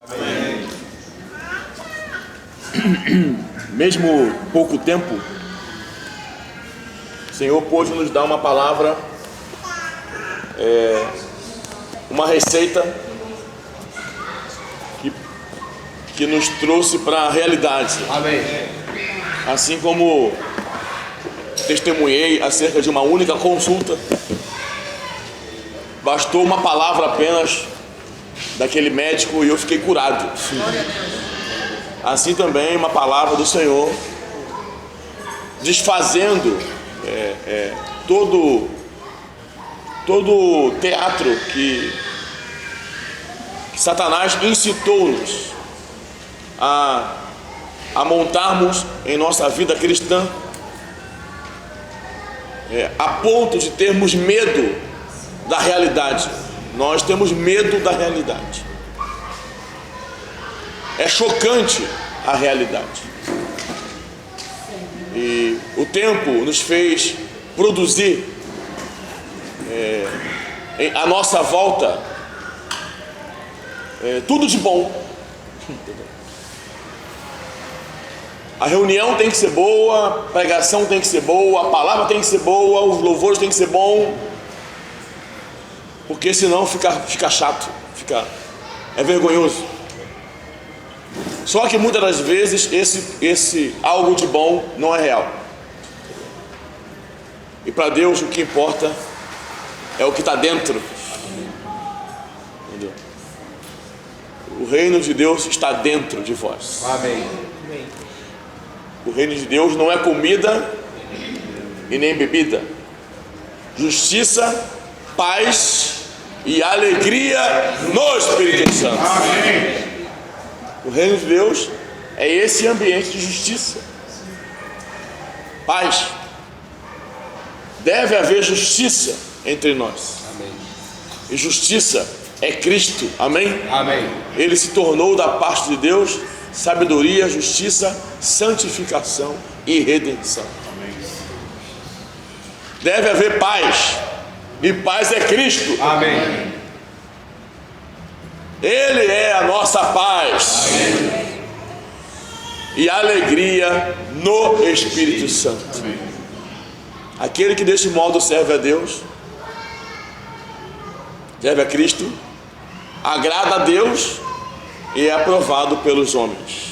Amém. Mesmo pouco tempo, o Senhor pôde nos dar uma palavra, uma receita que nos trouxe para a realidade. Amém. Assim como testemunhei acerca de uma única consulta, bastou uma palavra apenas daquele médico e eu fiquei curado. Assim também uma palavra do Senhor desfazendo todo o teatro que Satanás incitou-nos a montarmos em nossa vida cristã, a ponto de termos medo da realidade. Nós temos medo da realidade. É chocante a realidade. E o tempo nos fez produzir à nossa volta tudo de bom. A reunião tem que ser boa, a pregação tem que ser boa, a palavra tem que ser boa, os louvores tem que ser bom, porque senão fica chato, é vergonhoso. Só que muitas das vezes esse algo de bom não é real. E para Deus o que importa é o que está dentro. Entendeu? O reino de Deus está dentro de vós. Amém. O reino de Deus não é comida e nem bebida. Justiça, paz e alegria no Espírito Santo. Amém. O reino de Deus é esse ambiente de justiça, paz. Deve haver justiça entre nós. Amém. E justiça é Cristo. Amém? Amém. Ele se tornou da parte de Deus sabedoria, justiça, santificação e redenção. Amém. Deve haver paz. E paz é Cristo. Amém. Ele é a nossa paz. Amém. E alegria no Espírito Santo. Amém. Aquele que desse modo serve a Deus, serve a Cristo, agrada a Deus e é aprovado pelos homens.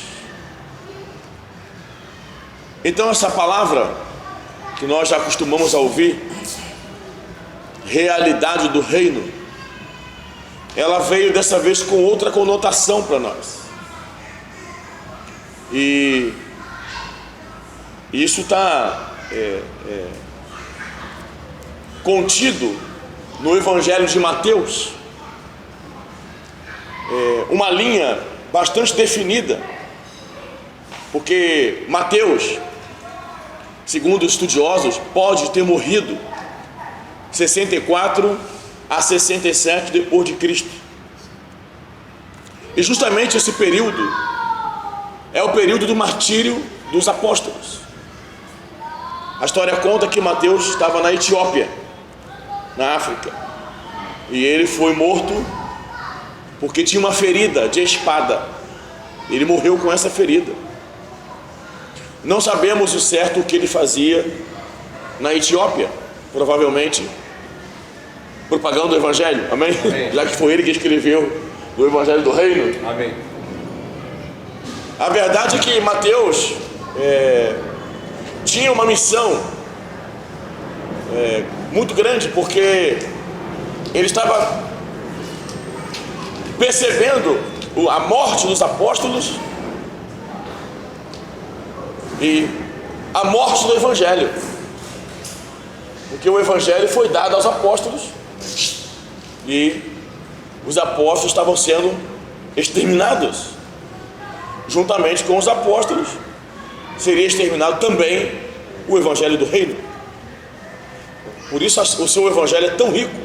Então essa palavra que nós já acostumamos a ouvir, realidade do reino, ela veio dessa vez com outra conotação para nós. E isso está contido no Evangelho de Mateus, uma linha bastante definida, porque Mateus, segundo os estudiosos, pode ter morrido 64 a 67 depois de Cristo. E justamente esse período é o período do martírio dos apóstolos. A história conta que Mateus estava na Etiópia, na África, e ele foi morto porque tinha uma ferida de espada. Ele morreu com essa ferida. Não sabemos o certo o que ele fazia na Etiópia, provavelmente propagando o Evangelho, amém? Amém. Já que foi ele que escreveu o Evangelho do Reino. Amém. A verdade é que Mateus tinha uma missão muito grande, porque ele estava percebendo a morte dos apóstolos e a morte do Evangelho, porque o Evangelho foi dado aos apóstolos e os apóstolos estavam sendo exterminados. Juntamente com os apóstolos seria exterminado também o Evangelho do Reino. Por isso o seu Evangelho é tão rico,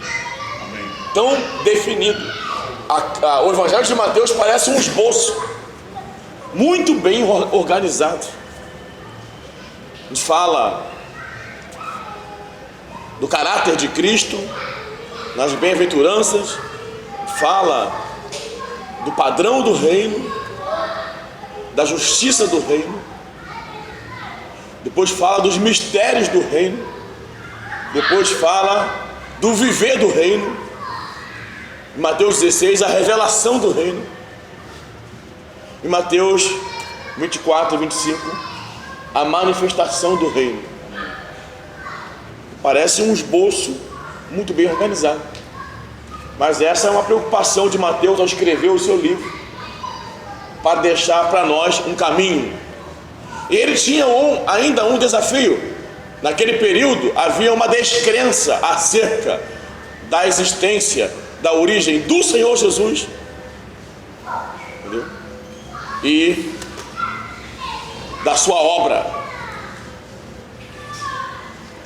tão definido. O Evangelho de Mateus parece um esboço muito bem organizado. A gente fala do caráter de Cristo nas bem-aventuranças, fala do padrão do reino, da justiça do reino. Depois fala dos mistérios do reino. Depois fala do viver do reino. Em Mateus 16, a revelação do reino. Em Mateus 24 e 25, a manifestação do reino. Parece um esboço muito bem organizado, mas essa é uma preocupação de Mateus ao escrever o seu livro, para deixar para nós um caminho. E ele tinha ainda um desafio. Naquele período havia uma descrença acerca da existência, da origem do Senhor Jesus. Entendeu? E da sua obra.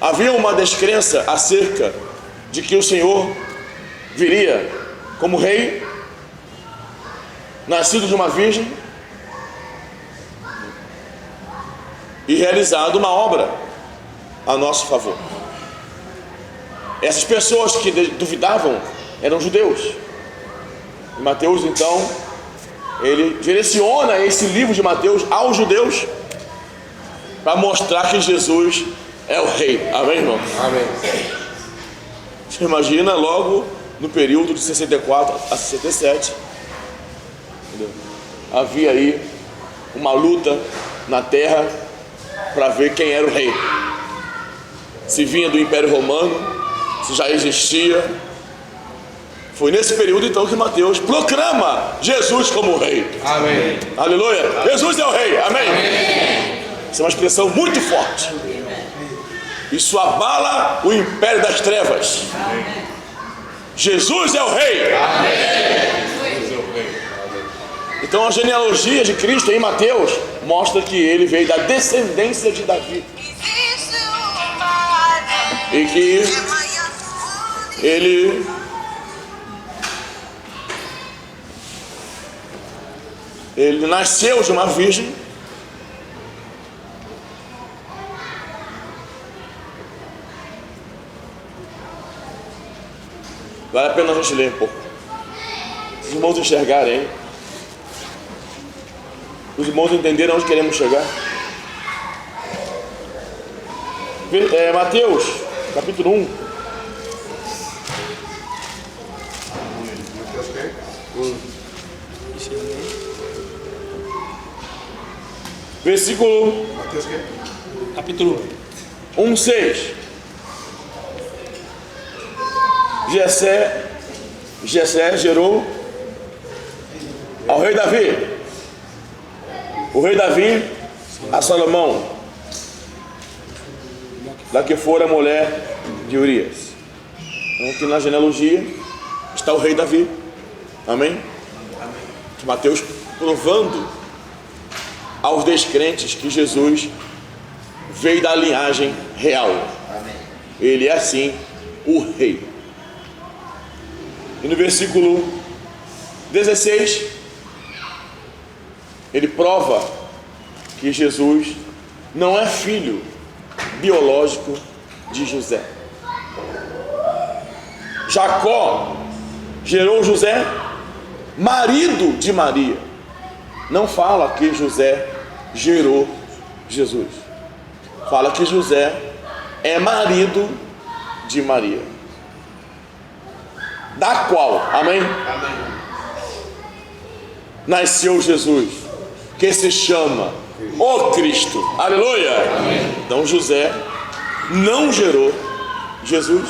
Havia uma descrença acerca de que o Senhor viria como rei, nascido de uma virgem e realizado uma obra a nosso favor. Essas pessoas que duvidavam eram judeus. E Mateus, então, ele direciona esse livro de Mateus aos judeus para mostrar que Jesus é o rei. Amém, irmão? Amém. Você imagina logo no período de 64 a 67, entendeu? Havia aí uma luta na terra para ver quem era o rei. Se vinha do Império Romano, se já existia. Foi nesse período então que Mateus proclama Jesus como rei. Amém. Aleluia. Amém. Jesus é o rei. Amém. Amém. Essa é uma expressão muito forte. Isso abala o império das trevas. Amém. Jesus é o rei. Amém. Então a genealogia de Cristo em Mateus mostra que ele veio da descendência de Davi. E que ele nasceu de uma virgem. Vale a pena a gente ler um pouco. Os irmãos enxergarem, hein? Os irmãos entenderam onde queremos chegar. Mateus, capítulo 1. Versículo Capítulo 1:6. Jessé gerou ao rei Davi. O rei Davi a Salomão, da que fora a mulher de Urias. Então aqui na genealogia está o rei Davi. Amém? Mateus provando aos descrentes que Jesus veio da linhagem real. Ele é assim o rei. E no versículo 16, ele prova que Jesus não é filho biológico de José. Jacó gerou José, marido de Maria. Não fala que José gerou Jesus. Fala que José é marido de Maria, da qual, amém? Nasceu Jesus, que se chama o Cristo. Aleluia! Amém. Então José não gerou Jesus,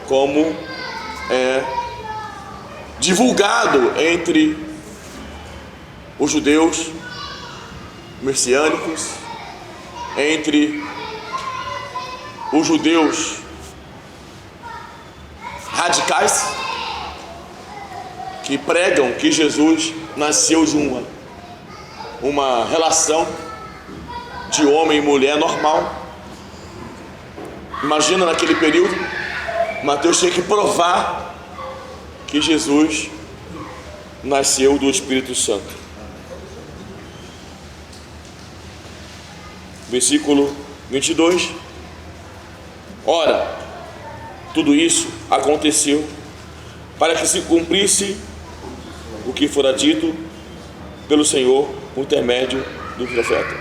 como é divulgado entre os judeus messiânicos, entre os judeus radicais, que pregam que Jesus nasceu de uma relação de homem e mulher normal. Imagina naquele período, Mateus tinha que provar que Jesus nasceu do Espírito Santo. Versículo 22. Ora, tudo isso aconteceu para que se cumprisse o que fora dito pelo Senhor por intermédio do profeta.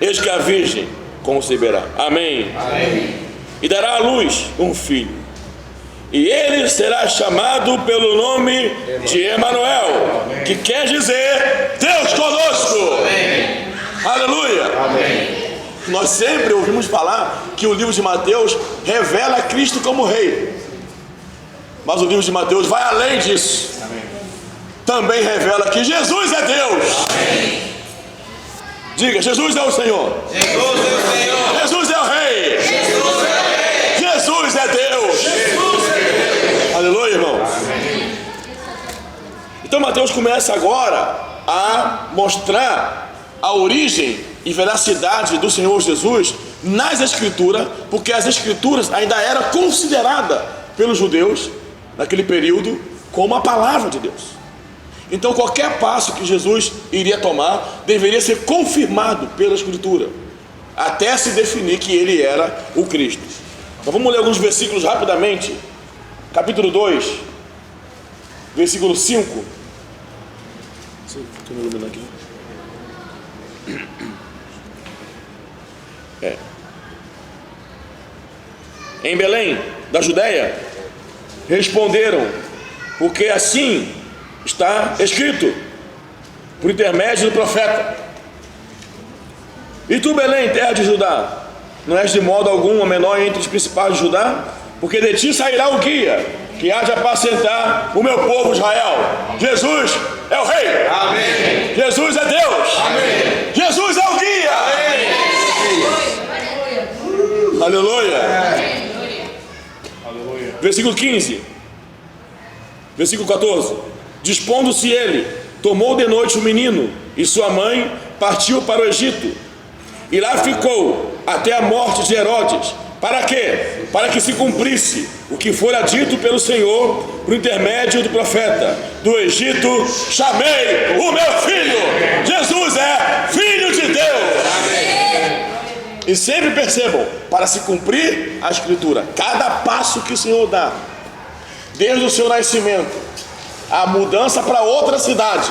Eis que a virgem conceberá. Amém. Amém. E dará à luz um filho, e ele será chamado pelo nome de Emanuel, que quer dizer Deus conosco. Amém. Aleluia. Amém. Nós sempre ouvimos falar que o livro de Mateus revela Cristo como rei, mas o livro de Mateus vai além disso. Amém. Também revela que Jesus é Deus. Amém. Diga, Jesus é o Senhor. Jesus é o Senhor. Jesus é o Rei. Jesus é o Rei. Jesus é Deus. Jesus é Deus. Aleluia, irmãos. Amém. Então Mateus começa agora a mostrar a origem e veracidade do Senhor Jesus nas Escrituras, porque as Escrituras ainda eram consideradas pelos judeus naquele período como a palavra de Deus. Então qualquer passo que Jesus iria tomar deveria ser confirmado pela Escritura, até se definir que ele era o Cristo. Então vamos ler alguns versículos rapidamente. Capítulo 2, versículo 5. Deixa eu me iluminar aqui. Em Belém, da Judéia, responderam, porque assim está escrito, por intermédio do profeta: e tu, Belém, terra de Judá, não és de modo algum a menor entre os principais de Judá, porque de ti sairá o guia, que há de apacentar o meu povo Israel. Jesus é o Rei. Amém. Jesus é Deus. Amém. Jesus é o guia. Amém. Aleluia. Versículo 15. Versículo 14. Dispondo-se ele, tomou de noite o menino e sua mãe partiu para o Egito, e lá ficou até a morte de Herodes. Para quê? Para que se cumprisse o que fora dito pelo Senhor por intermédio do profeta: do Egito chamei o meu filho. Jesus é Filho de Deus. Amém. E sempre percebam, para se cumprir a Escritura, cada passo que o Senhor dá, desde o seu nascimento, a mudança para outra cidade,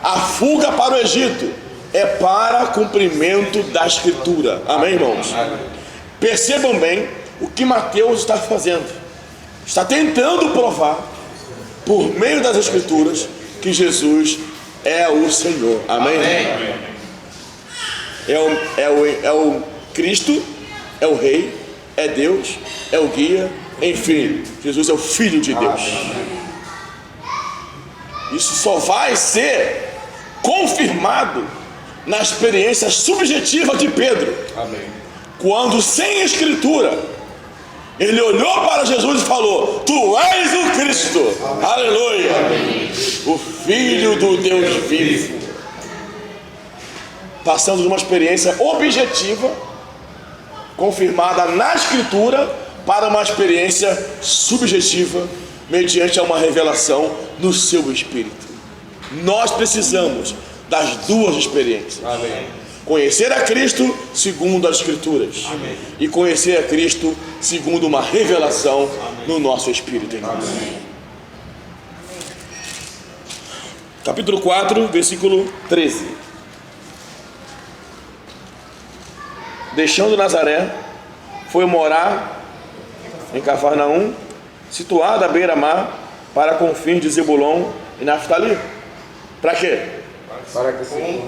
a fuga para o Egito, é para cumprimento da Escritura. Amém, irmãos? Percebam bem o que Mateus está fazendo. Está tentando provar, por meio das Escrituras, que Jesus é o Senhor. Amém? Amém. É o Cristo, é o Rei, é Deus, é o guia, enfim, Jesus é o Filho de Deus. Isso só vai ser confirmado na experiência subjetiva de Pedro. Amém. Quando, sem Escritura, ele olhou para Jesus e falou: tu és o Cristo. Aleluia. O Filho do Deus vivo. Passando de uma experiência objetiva, confirmada na Escritura, para uma experiência subjetiva, mediante a uma revelação no seu espírito. Nós precisamos das duas experiências. Amém. Conhecer a Cristo segundo as Escrituras. Amém. E conhecer a Cristo segundo uma revelação no nosso espírito, irmãos. Capítulo 4, versículo 13. Deixando Nazaré, foi morar em Cafarnaum, situada à beira-mar, para confins de Zebulon e Naftali. Para quê?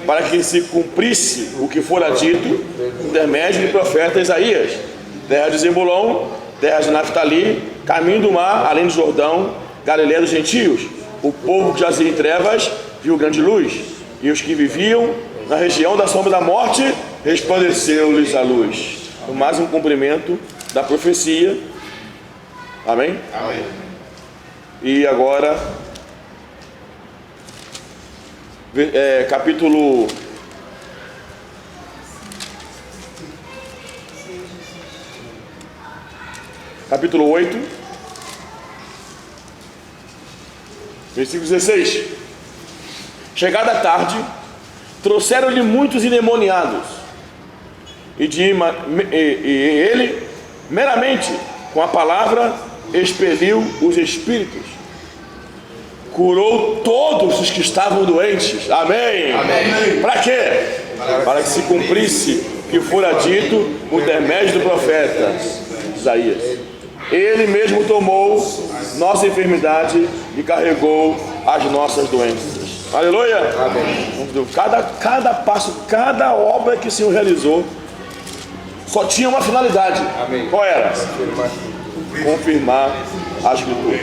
Para que se cumprisse o que fora dito por intermédio do profeta Isaías: terra de Zebulon, terra de Naftali, caminho do mar, além do Jordão, Galileia dos gentios. O povo que jazia em trevas viu grande luz, e os que viviam na região da sombra da morte, resplandeceu-lhes a luz. Mais um cumprimento da profecia. Amém? Amém. E agora, capítulo 8, versículo 16. Chegada a tarde, trouxeram-lhe muitos endemoniados, e ele, meramente com a palavra, expeliu os espíritos, curou todos os que estavam doentes. Amém. Amém. Para quê? Para que se cumprisse o que fora dito por intermédio do profeta Isaías. Ele mesmo tomou nossa enfermidade e carregou as nossas doenças. Aleluia. Amém. Cada passo, cada obra que o Senhor realizou só tinha uma finalidade. Amém. Qual era? Confirmar a Escritura.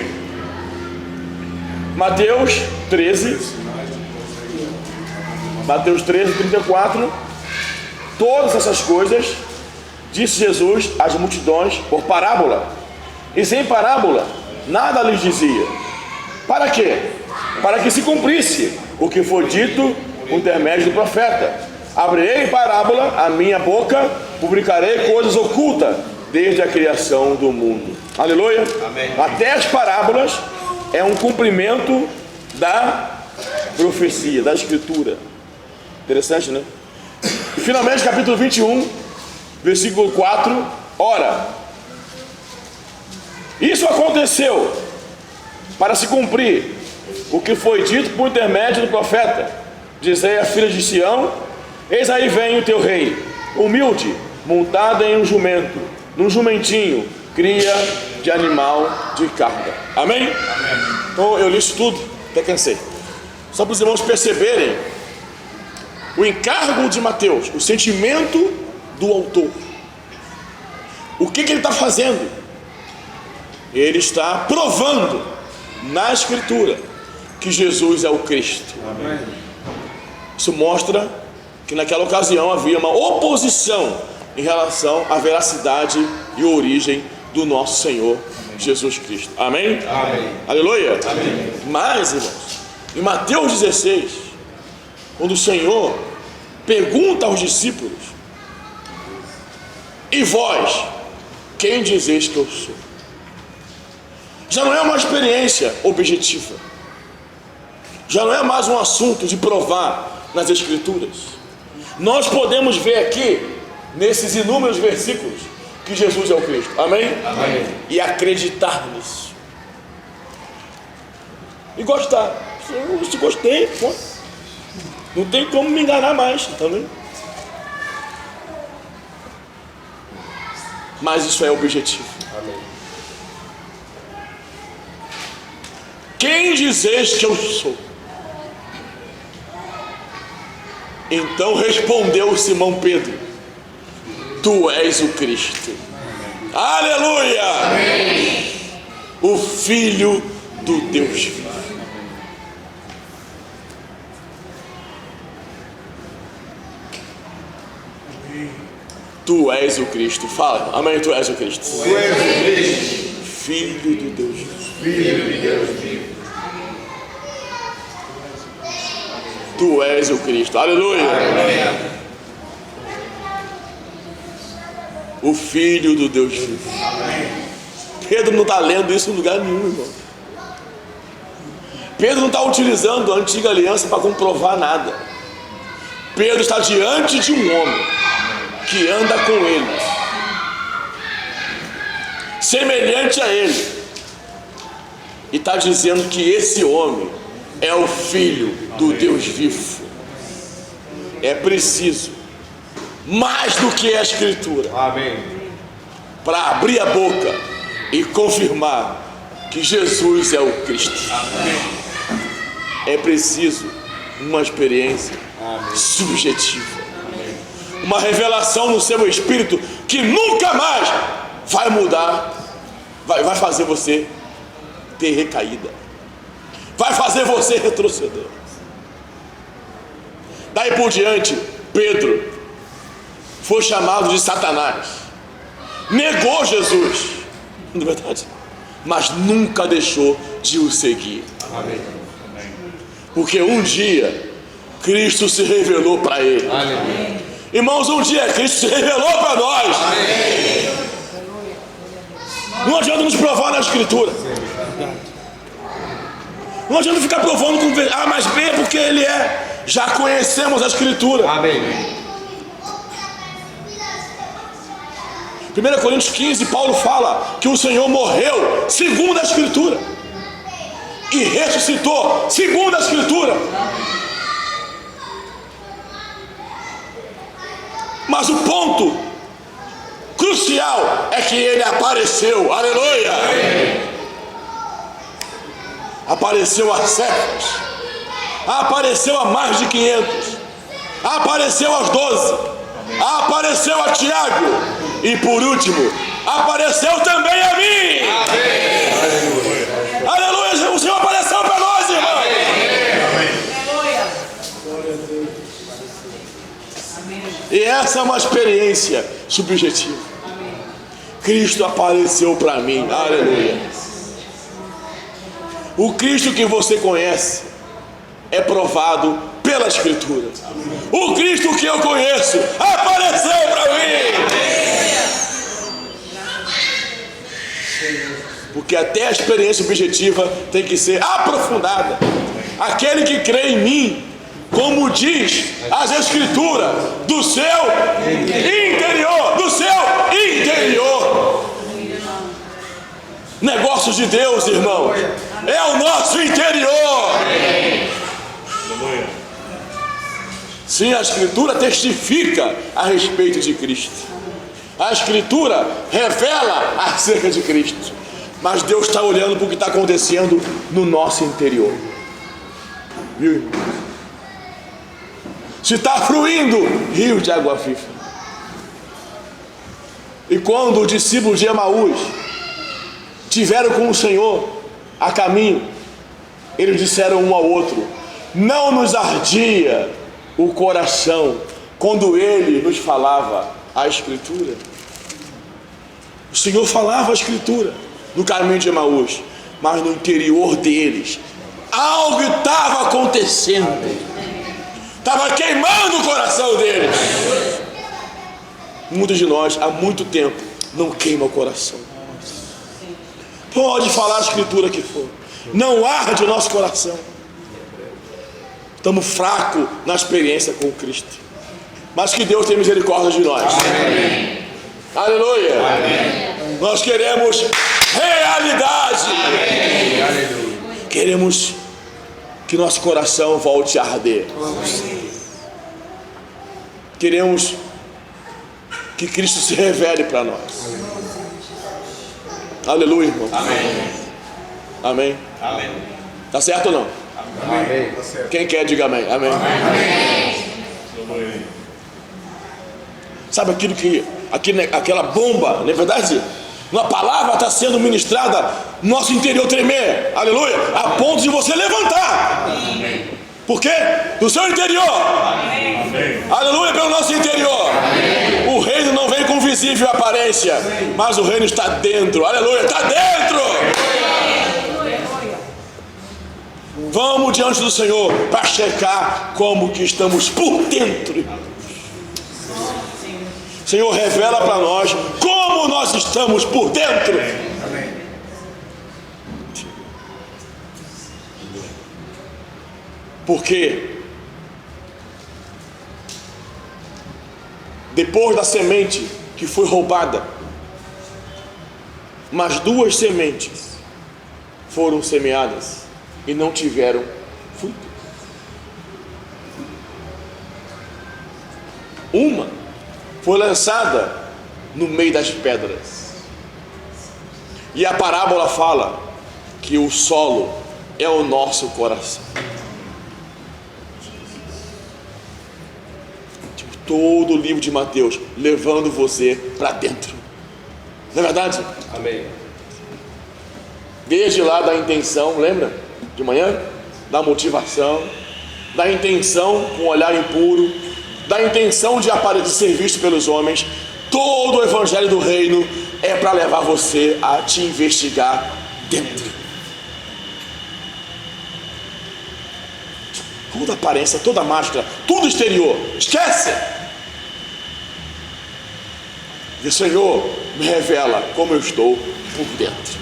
Mateus 13, 34. Todas essas coisas disse Jesus às multidões por parábola, e sem parábola nada lhes dizia. Para quê? Para que se cumprisse o que foi dito por intermédio do profeta: abrirei em parábola a minha boca, publicarei coisas ocultas desde a criação do mundo. Aleluia. Amém. Até as parábolas é um cumprimento da profecia, da escritura. Interessante, né? E finalmente, capítulo 21, versículo 4. Ora, isso aconteceu para se cumprir o que foi dito por intermédio do profeta: dizei à filha de Sião: eis aí vem o teu rei, humilde, montado em um jumento, num jumentinho, cria de animal de carga. Amém? Amém. Então eu li isso tudo, até cansei. Só para os irmãos perceberem o encargo de Mateus, o sentimento do autor. O que ele está fazendo? Ele está provando na Escritura que Jesus é o Cristo. Amém. Isso mostra que naquela ocasião havia uma oposição em relação à veracidade e origem do nosso Senhor Jesus Cristo. Amém? Amém. Aleluia. Amém. Mas, irmãos, em Mateus 16, quando o Senhor pergunta aos discípulos: e vós, quem dizeis que eu sou? Já não é uma experiência objetiva, já não é mais um assunto de provar nas Escrituras. Nós podemos ver aqui, nesses inúmeros versículos, que Jesus é o Cristo. Amém? Amém. E acreditar nisso. E gostar. Se gostei, pô, não tem como me enganar mais, tá vendo? Mas isso é objetivo. Amém. Quem dizeis que eu sou? Então respondeu Simão Pedro: tu és o Cristo. Aleluia! Amém. O Filho do Deus vivo. Tu és o Cristo. Fala, amém, tu és o Cristo. Tu és o Cristo. Filho do Deus vivo. Filho de Deus vivo. Tu és o Cristo. Aleluia. Aleluia. O Filho do Deus vivo. Pedro não está lendo isso em lugar nenhum, irmão. Pedro não está utilizando a antiga aliança para comprovar nada. Pedro está diante de um homem que anda com ele, semelhante a ele, e está dizendo que esse homem é o Filho do Deus vivo. É preciso mais do que a Escritura. Amém. Para abrir a boca e confirmar que Jesus é o Cristo. Amém. É preciso uma experiência subjetiva. Uma revelação no seu espírito que nunca mais vai mudar, vai fazer você ter recaída, vai fazer você retroceder. Daí por diante, Pedro foi chamado de Satanás, negou Jesus, não é verdade? Mas nunca deixou de o seguir. Amém. Porque um dia Cristo se revelou para ele. Amém. Irmãos, um dia Cristo se revelou para nós. Amém. Não adianta nos provar na Escritura. Não adianta ficar provando com A mais B, porque ele é. Já conhecemos a Escritura. Amém. 1 Coríntios 15, Paulo fala que o Senhor morreu segundo a Escritura. e ressuscitou, segundo a Escritura. Mas o ponto crucial é que ele apareceu, aleluia! Apareceu a Cefas, apareceu a mais de 500, apareceu aos 12, apareceu a Tiago e por último, apareceu também a mim. Aleluia! Aleluia! O Senhor apareceu para nós, irmão. E essa é uma experiência subjetiva. Cristo apareceu para mim, aleluia. O Cristo que você conhece é provado pela Escritura. O Cristo que eu conheço apareceu para mim. Porque até a experiência objetiva tem que ser aprofundada. Aquele que crê em mim, como diz as Escrituras, do seu interior, do seu interior. Negócios de Deus, irmão, é o nosso interior. Sim, a Escritura testifica a respeito de Cristo. A Escritura revela acerca de Cristo. Mas Deus está olhando para o que está acontecendo no nosso interior. Viu, irmão? Se está fluindo rio de água viva. E quando os discípulos de Emaús tiveram com o Senhor a caminho, eles disseram um ao outro: não nos ardia o coração quando ele nos falava a Escritura. O Senhor falava a Escritura no caminho de Emaús, mas no interior deles algo estava acontecendo. Estava queimando o coração deles. Muitos de nós há muito tempo não queima o coração. Pode falar a Escritura que for, não arde o nosso coração. Estamos fracos na experiência com Cristo. Mas que Deus tenha misericórdia de nós. Amém. Aleluia. Amém. Nós queremos realidade. Amém. Queremos que nosso coração volte a arder. Queremos que Cristo se revele para nós. Aleluia, irmão. Amém. Amém. Amém. Tá certo ou não? Amém. Quem quer, diga amém. Amém. Amém. Sabe aquela bomba, não é verdade? Uma palavra está sendo ministrada, nosso interior tremer, aleluia, a ponto de você levantar. Amém. Por quê? Do seu interior. Amém. Aleluia, pelo nosso interior. Amém. O reino não vem com visível aparência, mas o reino está dentro, aleluia, está dentro. Vamos diante do Senhor para checar como que estamos por dentro. Senhor, revela para nós como nós estamos por dentro. Amém. Porque depois da semente que foi roubada, mas 2 sementes foram semeadas e não tiveram fruto. Uma foi lançada no meio das pedras. E a parábola fala que o solo é o nosso coração. Tipo, todo o livro de Mateus levando você para dentro. Não é verdade? Amém. Desde lá da intenção, lembra? De manhã? Da motivação, da intenção com um olhar impuro, da intenção de ser visto pelos homens. Todo o evangelho do reino é para levar você a te investigar dentro. Toda aparência, toda máscara, tudo exterior, esquece. E o Senhor me revela como eu estou por dentro.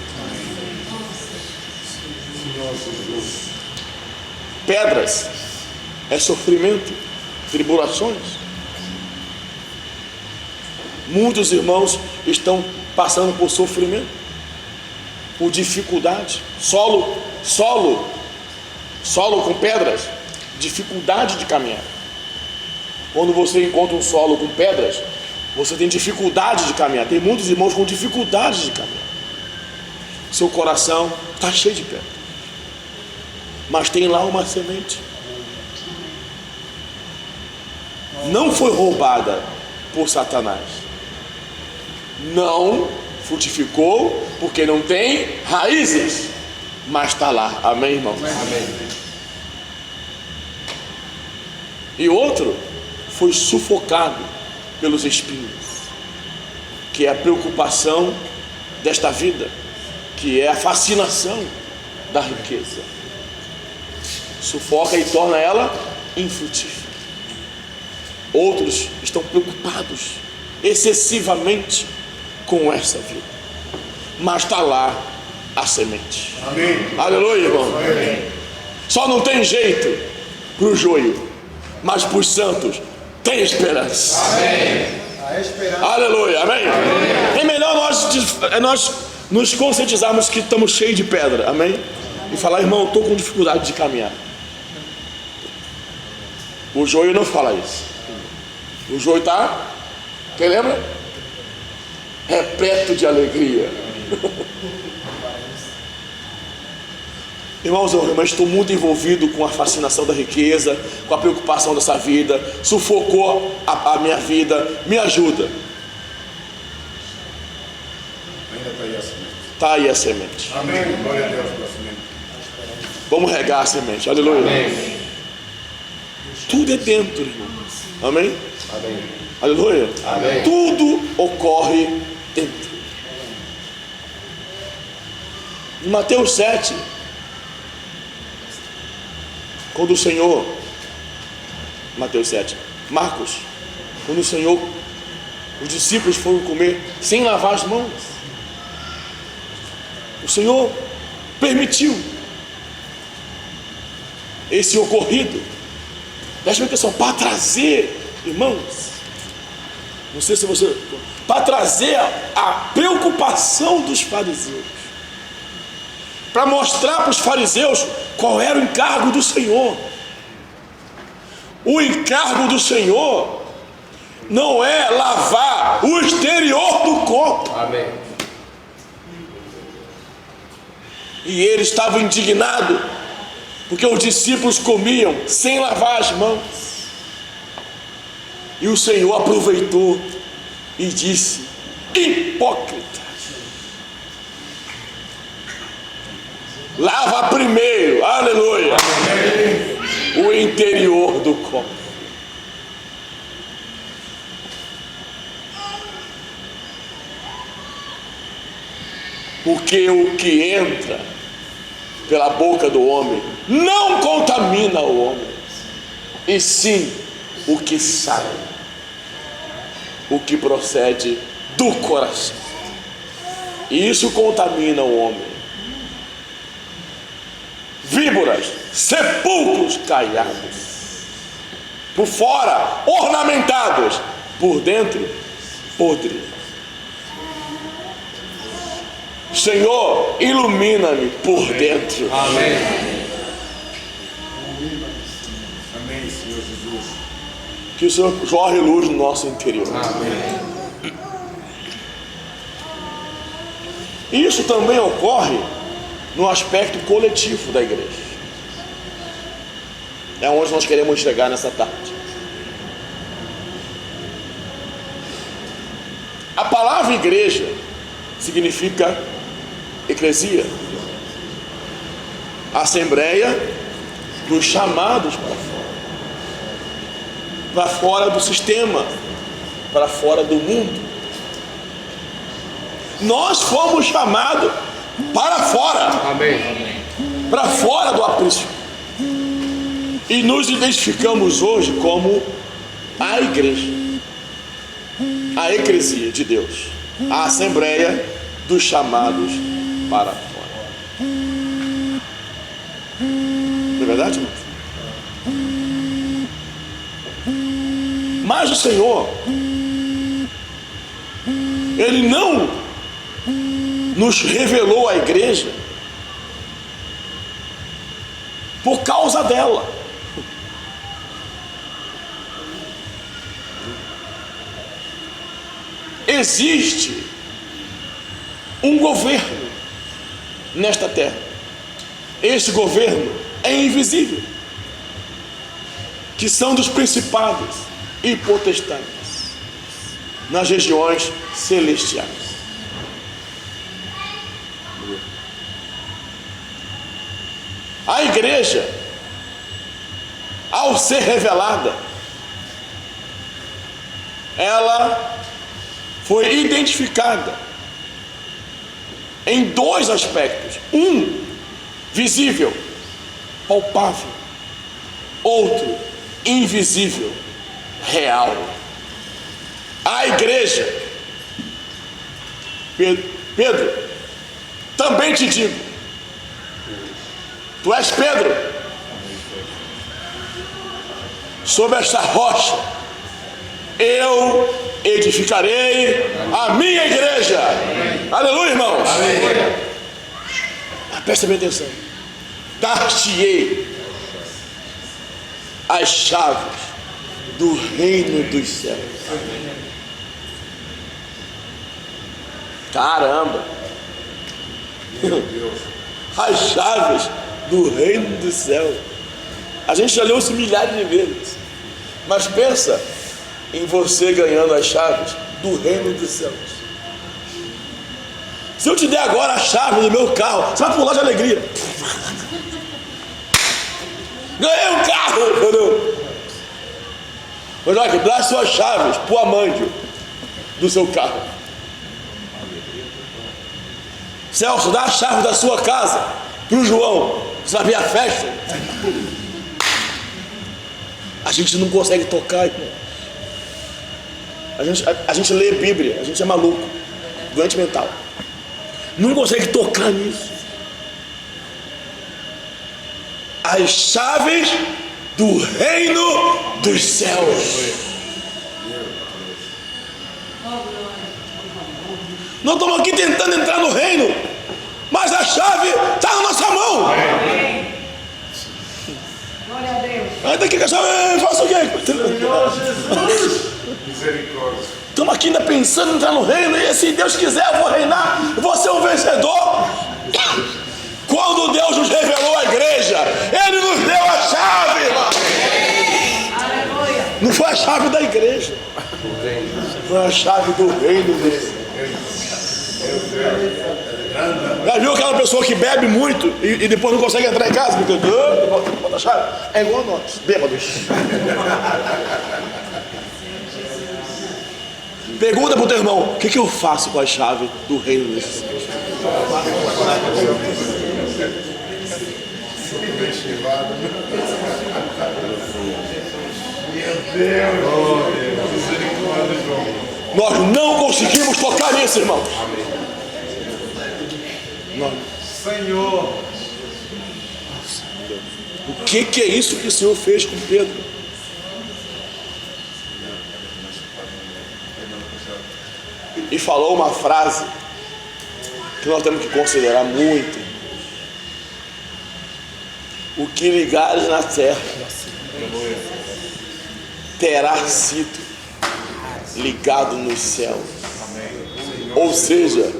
Pedras é sofrimento, tribulações. Muitos irmãos estão passando por sofrimento, por dificuldade. Solo solo com pedras, dificuldade de caminhar. Quando você encontra um solo com pedras, você tem dificuldade de caminhar. Tem muitos irmãos com dificuldade de caminhar. Seu coração está cheio de pedras, mas tem lá uma semente. Não foi roubada por Satanás. Não frutificou porque não tem raízes, mas está lá. Amém, irmão? Amém. E outro foi sufocado pelos espinhos, que é a preocupação desta vida, que é a fascinação da riqueza. Sufoca e torna ela infrutífera. Outros estão preocupados excessivamente com essa vida, mas está lá a semente. Amém. Aleluia, irmão. Amém. Só não tem jeito para o joio, mas para os santos tem esperança. Amém. A esperança. Aleluia, amém? É melhor nós nos conscientizarmos que estamos cheios de pedra, amém? E falar, irmão, eu estou com dificuldade de caminhar. O joio não fala isso. O joio está, quem lembra? Repleto de alegria. Irmãos, mas estou muito envolvido com a fascinação da riqueza, com a preocupação dessa vida, sufocou a minha vida, me ajuda. Ainda está aí a semente. Está aí a semente. Amém. Glória a Deus pela semente. Vamos regar a semente, aleluia. Amém. Tudo é dentro, irmão. Amém? Amém. Aleluia. Amém. Tudo ocorre dentro. Em Mateus 7, quando o Senhor, Mateus 7, Marcos, quando o Senhor, os discípulos foram comer sem lavar as mãos, o Senhor permitiu esse ocorrido. Preste atenção, para trazer, irmãos, não sei se você, para trazer a preocupação dos fariseus, para mostrar para os fariseus qual era o encargo do Senhor. O encargo do Senhor não é lavar o exterior do corpo. Amém. E ele estava indignado porque os discípulos comiam sem lavar as mãos. E o Senhor aproveitou e disse: hipócrita, lava primeiro, aleluia, o interior do corpo. Porque o que entra pela boca do homem não contamina o homem, e sim o que sai, o que procede do coração. E isso contamina o homem. Víboras, sepulcros caiados, por fora ornamentados, por dentro podres. Senhor, ilumina-me por dentro. Amém. Amém, Senhor Jesus. Que o Senhor jorre luz no nosso interior. Amém. Isso também ocorre no aspecto coletivo da igreja. É onde nós queremos chegar nessa tarde. A palavra igreja significa eclesia, assembleia dos chamados para fora do sistema, para fora do mundo. Nós fomos chamados para fora, Amém. para fora do aprisco, e nos identificamos hoje como a igreja, a eclesia de Deus, a assembleia dos chamados para fora. Não é verdade, irmão? Mas o Senhor, Ele não nos revelou a igreja por causa dela. Existe um governo nesta terra. Esse governo é invisível, que são dos principados e potestades nas regiões celestiais. A igreja, ao ser revelada, ela foi identificada em dois aspectos: um visível, palpável; outro invisível, real. A igreja, Pedro, também te digo, tu és Pedro, sobre esta rocha eu edificarei a minha igreja. Amém. Aleluia, irmãos. Presta bem atenção. Dar-te-ei as chaves do reino dos céus. Caramba. As chaves do reino dos céus. A gente já leu isso milhares de vezes, mas pensa em você ganhando as chaves do reino dos céus. Se eu te der agora a chave do meu carro, você vai pular de alegria. Ganhei um carro, entendeu? Mas olha aqui, dá as suas chaves para o amante do seu carro. Celso, dá a chave da sua casa para o João. Sabia a festa? A gente não consegue tocar, irmão. A gente lê Bíblia, a gente é maluco, doente mental, não consegue tocar nisso. As chaves do reino dos céus. Nós estamos aqui tentando entrar no reino, mas a chave está na nossa mão. Glória a Deus. Aí daqui que a chave, faça o quê? Misericórdia. Estamos aqui ainda pensando em entrar no reino, e se Deus quiser eu vou reinar, eu vou ser um vencedor. Quando Deus nos revelou a igreja, Ele nos deu a chave, irmão. Não foi a chave da igreja, foi a chave do reino dele. Já viu aquela pessoa que bebe muito e depois não consegue entrar em casa? Porque bota a chave. É igual a nós, bêbados. Pergunta para o teu irmão: o que eu faço com a chave do reino desse Senhor? Nós não conseguimos tocar nisso, irmãos. Senhor. O que é isso que o Senhor fez com Pedro? E falou uma frase que nós temos que considerar muito: o que ligares na terra terá sido ligado nos céus. Ou seja,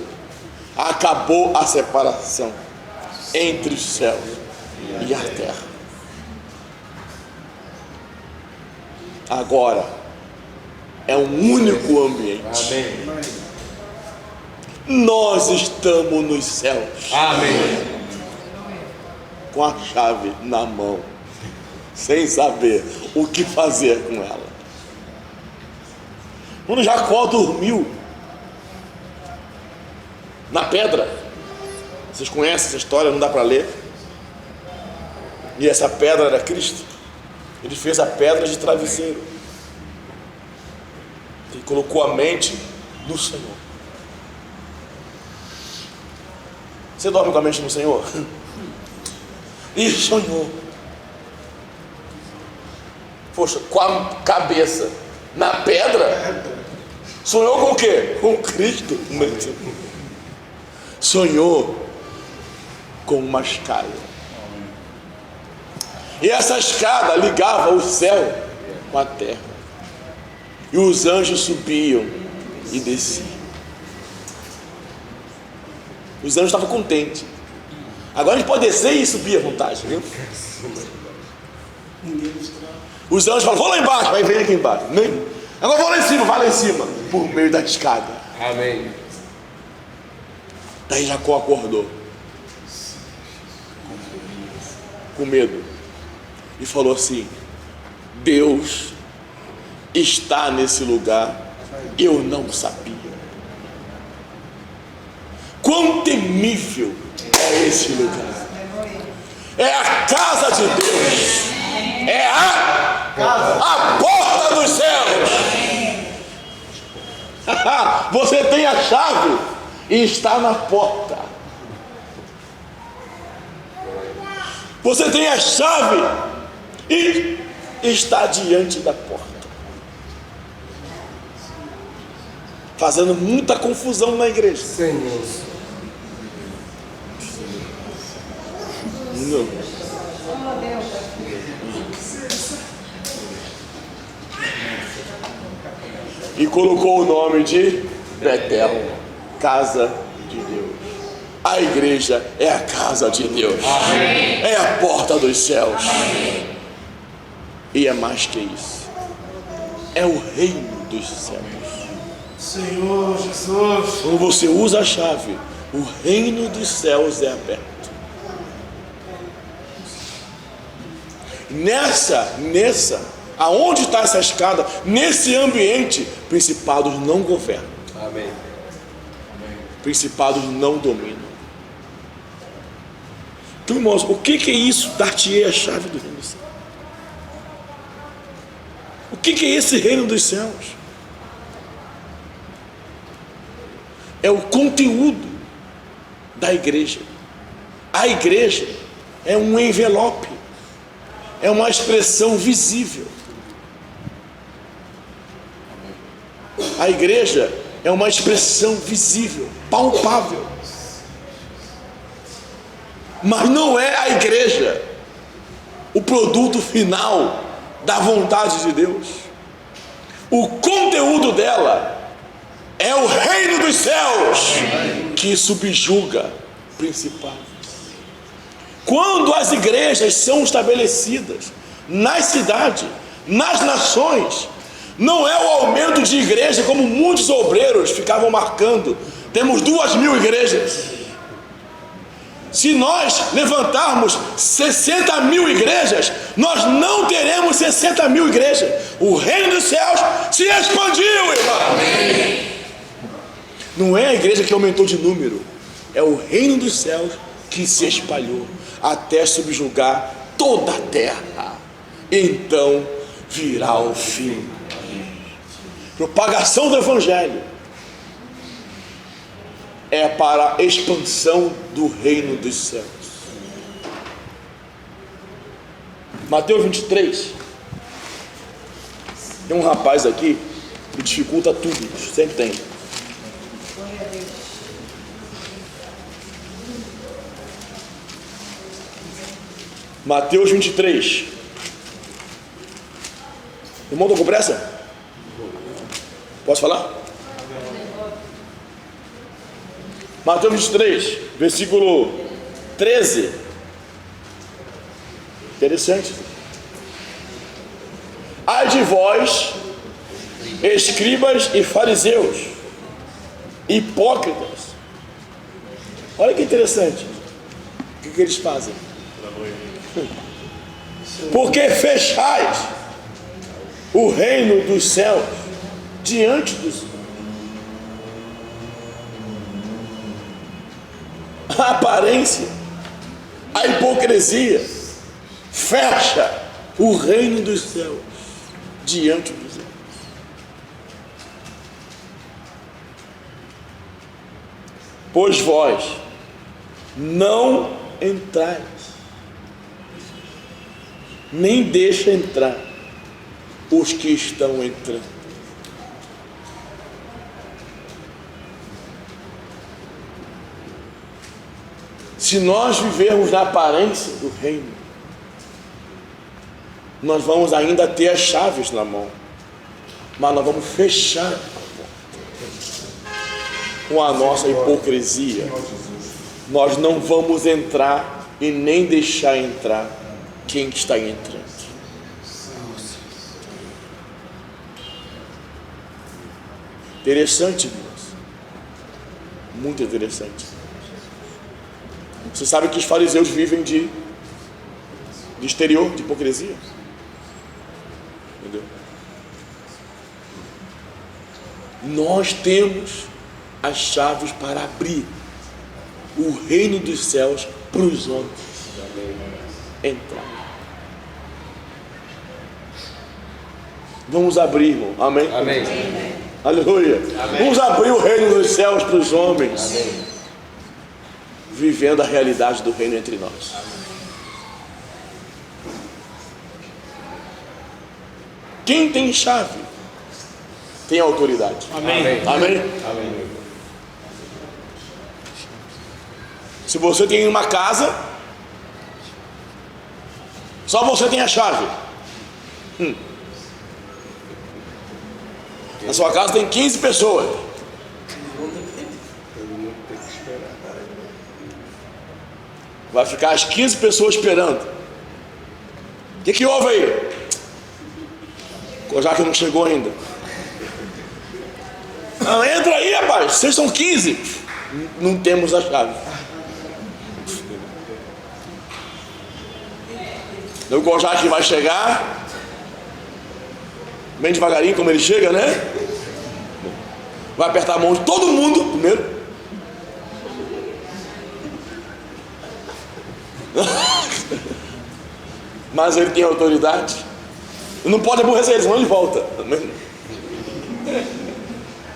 acabou a separação entre os céus e a terra. Agora é um único ambiente. Amém. Nós estamos nos céus. Amém. Com a chave na mão, sem saber o que fazer com ela. Quando Jacó dormiu na pedra, vocês conhecem essa história, não dá para ler. E essa pedra era Cristo. Ele fez a pedra de travesseiro. Ele colocou a mente no Senhor. Você dorme com a mente no Senhor? E sonhou. Poxa, com a cabeça na pedra. Sonhou com o quê? Com Cristo. Sonhou com uma escada. E essa escada ligava o céu com a terra. E os anjos subiam e desciam. Os anjos estavam contentes. Agora a gente pode descer e subir à vontade, viu? Os anjos falam, vou lá embaixo, vai vir aqui embaixo. Agora vou lá em cima, vai lá em cima. Por meio da escada. Amém. Daí Jacó acordou com medo e falou assim: Deus está nesse lugar, eu não sabia. Quão temível é esse lugar! É a casa de Deus, é a porta dos céus. Você tem a chave e está na porta. Você tem a chave e está diante da porta, fazendo muita confusão na igreja. Senhor. Não. E colocou o nome de Betel, casa de Deus. A igreja é a casa de Deus. Amém. É a porta dos céus. Amém. E é mais que isso, é o reino dos céus. Senhor Jesus. Quando você usa a chave, o reino dos céus é aberto. Aonde está essa escada? Nesse ambiente, principados não governam. Amém. Principados não dominam. Então, irmãos, o que é isso? Dar-te-ei a chave do reino dos céus. O que é esse reino dos céus? É o conteúdo da igreja. A igreja é um envelope, é uma expressão visível. A igreja é uma expressão visível, palpável. Mas não é a igreja o produto final da vontade de Deus. O conteúdo dela é o reino dos céus, que subjuga principados. Quando as igrejas são estabelecidas nas cidades, nas nações, não é o aumento de igreja como muitos obreiros ficavam marcando. Temos 2.000 igrejas. Se nós levantarmos 60.000 igrejas, nós não teremos 60.000 igrejas. O reino dos céus se expandiu, irmão. Amém. Não é a igreja que aumentou de número, é o reino dos céus que se espalhou até subjugar toda a terra. Então virá o fim. Propagação do evangelho é para a expansão do reino dos céus. Mateus 23. Tem um rapaz aqui que dificulta tudo, sempre tem. Mateus 23. Irmão, estou com pressa? Posso falar? Mateus 23, versículo 13. Interessante. Ai de vós, escribas e fariseus, hipócritas. Olha que interessante. O que eles fazem? Porque fechais o reino dos céus diante dos homens. A aparência, a hipocrisia fecha o reino dos céus diante dos homens. Pois vós não entrais, nem deixa entrar os que estão entrando. Se nós vivermos na aparência do reino, nós vamos ainda ter as chaves na mão, mas nós vamos fechar com a nossa hipocrisia. Nós não vamos entrar e nem deixar entrar quem está entrando. Interessante, irmãos. Muito interessante. Você sabe que os fariseus vivem de exterior, de hipocrisia. Entendeu? Nós temos as chaves para abrir o reino dos céus para os homens entrar. Vamos abrir, irmão. Amém? Amém. Aleluia. Amém. Vamos abrir o reino dos céus para os homens. Amém. Vivendo a realidade do reino entre nós. Amém. Quem tem chave tem autoridade. Amém. Amém. Amém. Se você tem uma casa, só você tem a chave. Na sua casa tem 15 pessoas. Vai ficar as 15 pessoas esperando. O que houve aí? Já que não chegou ainda. Não, entra aí, rapaz. Vocês são 15. Não temos a chave. O Kojak vai chegar bem devagarinho, como ele chega, né? Vai apertar a mão de todo mundo primeiro. Mas ele tem autoridade. Não pode aborrecer ele, senão ele volta.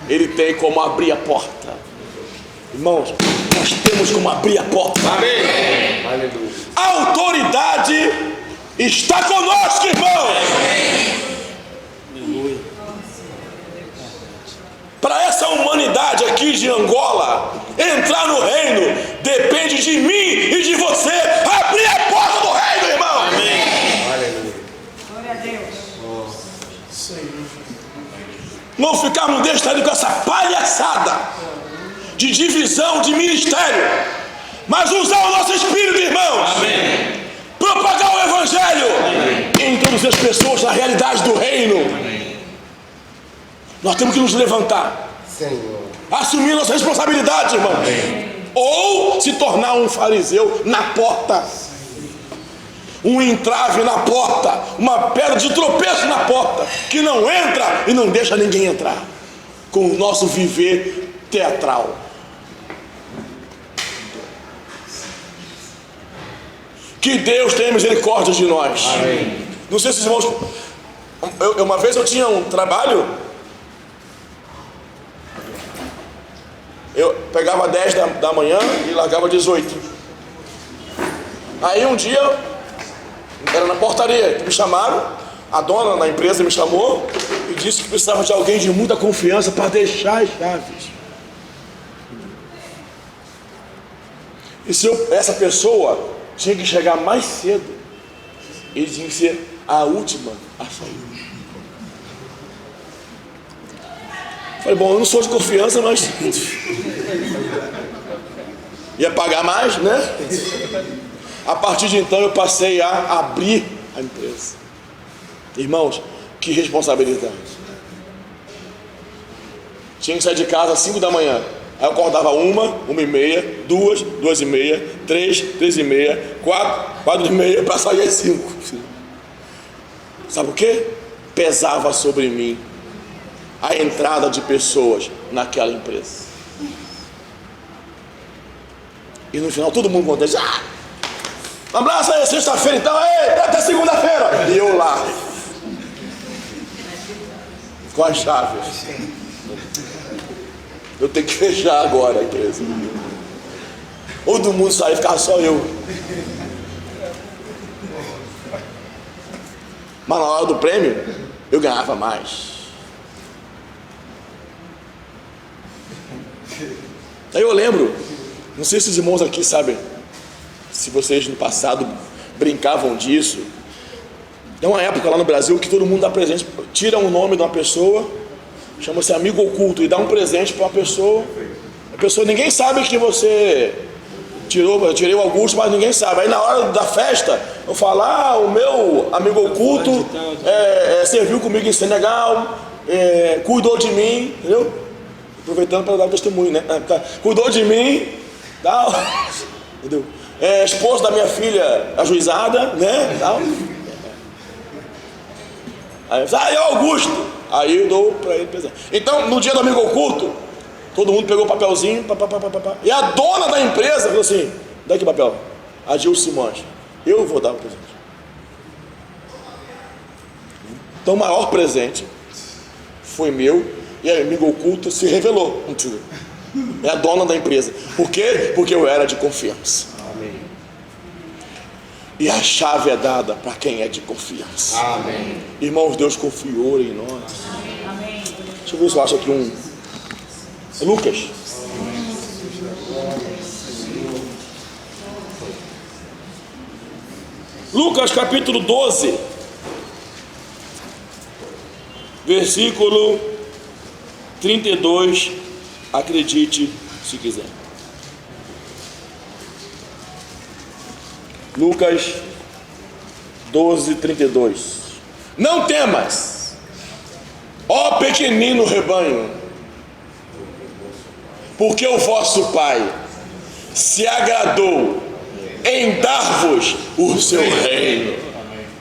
Ele tem como abrir a porta. Irmãos, nós temos como abrir a porta. Amém. Aleluia. A autoridade está conosco, irmãos. Aleluia. Para essa humanidade aqui de Angola entrar no reino, depende de mim e de você abrir a porta do reino, irmão. Amém. Aleluia. Glória a Deus. Não ficarmos distraídos com essa palhaçada de divisão de ministério, mas usar o nosso espírito, irmãos. Amém. Propagar o evangelho. Amém. E introduzir as pessoas na realidade do reino. Amém. Nós temos que nos levantar, Senhor. assumir nossa responsabilidade, irmãos. Amém. Ou se tornar um fariseu na porta, um entrave na porta, uma pedra de tropeço na porta, que não entra e não deixa ninguém entrar, com o nosso viver teatral. Que Deus tenha misericórdia de nós. Amém. Não sei se os irmãos... uma vez eu tinha um trabalho, eu pegava 10 da manhã e largava 18. Aí um dia, era na portaria, me chamaram, a dona da empresa me chamou e disse que precisava de alguém de muita confiança para deixar as chaves. E se essa pessoa tinha que chegar mais cedo, ele tinha que ser a última a sair. Falei, bom, eu não sou de confiança, mas ia pagar mais, né? A partir de então eu passei a abrir a empresa. Irmãos, que responsabilidade. Tinha que sair de casa às 5 da manhã. Aí eu acordava 1h30, 2, 2h30, 3, 3h30, 4, 4h30 para sair às 5. Sabe o que? Pesava sobre mim a entrada de pessoas naquela empresa. E no final todo mundo contente. Um abraço aí, sexta-feira então, até segunda-feira. E eu lá, com as chaves. Eu tenho que fechar agora a empresa. Todo mundo sair, ficar só eu. Mas na hora do prêmio, eu ganhava mais. Aí eu lembro, não sei se os irmãos aqui sabem, se vocês no passado brincavam disso. Tem uma época lá no Brasil que todo mundo dá presente, tira um nome de uma pessoa, chama-se amigo oculto, e dá um presente para uma pessoa. A pessoa, ninguém sabe que você eu tirei o Augusto, mas ninguém sabe. Aí na hora da festa, eu falo, o meu amigo oculto serviu comigo em Senegal, cuidou de mim, entendeu? Aproveitando para dar o testemunho, né? Cuidou de mim, tal, entendeu? Esposo da minha filha ajuizada, né? Tal. Aí eu falo, Augusto. Aí eu dou para ele presente. Então, no dia do amigo oculto, todo mundo pegou o papelzinho, e a dona da empresa falou assim, dá aqui papel, a Gil Simões, eu vou dar o presente. Então o maior presente foi meu, e a amigo oculto se revelou. É a dona da empresa. Por quê? Porque eu era de confiança. Amém. E a chave é dada para quem é de confiança. Amém. Irmãos, Deus confiou em nós. Amém. Deixa eu ver se eu acho aqui Lucas. Lucas capítulo 12, versículo 32, acredite se quiser. Lucas 12, 32. Não temas, ó pequenino rebanho, porque o vosso Pai se agradou em dar-vos o seu reino.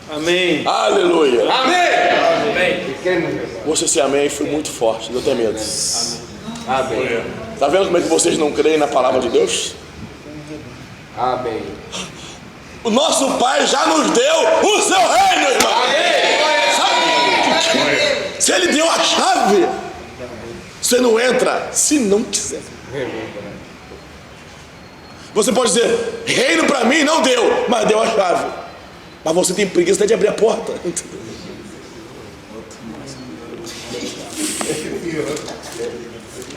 Amém. Aleluia. Amém. Você se amém foi muito forte, não tem medo. Amém. Está vendo como é que vocês não creem na palavra de Deus? Amém. O nosso Pai já nos deu o seu reino, irmão. Sabe? Se Ele deu a chave, você não entra se não quiser. Você pode dizer, reino para mim não deu, mas deu a chave. Mas você tem preguiça de abrir a porta.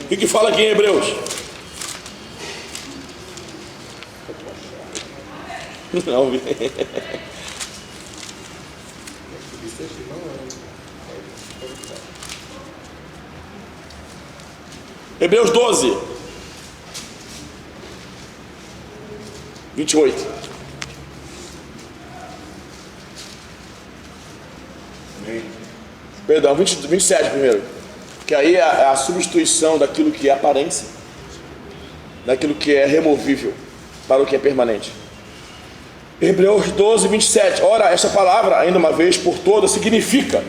O que fala aqui em Hebreus? Não vi. Hebreus 12, 28. Perdão, 27 primeiro. Que aí é a substituição daquilo que é aparência, daquilo que é removível, para o que é permanente. Hebreus 12, 27. Ora, essa palavra, ainda uma vez por todas, significa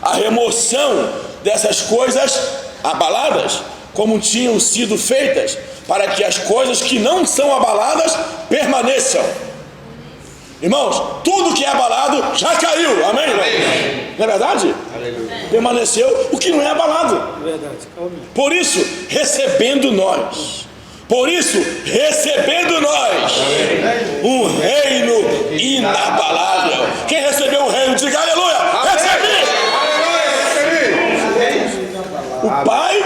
a remoção dessas coisas abaladas, como tinham sido feitas, para que as coisas que não são abaladas permaneçam. Irmãos, tudo que é abalado já caiu, amém? Amém. Não é verdade? Aleluia. Permaneceu o que não é abalado. É verdade. Amém. Por isso, recebendo nós um reino inabalável. Quem recebeu o reino, diga aleluia. Recebi. O Pai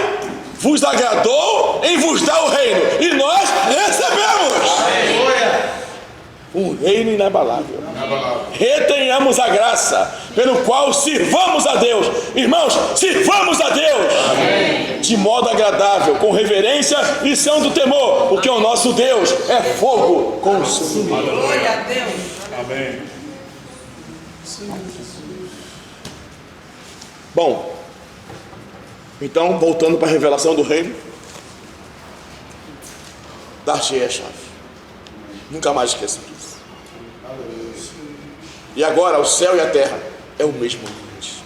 vos agradou em vos dar o reino, e nós recebemos um reino inabalável. Retenhamos a graça pelo qual sirvamos a Deus. Irmãos, sirvamos a Deus. Amém. De modo agradável, com reverência e santo temor, porque o nosso Deus é fogo consumidor. Glória a Deus. Amém. Bom, então voltando para a revelação do reino, dar-te a chave. Nunca mais esqueça disso. E agora o céu e a terra é o mesmo ambiente.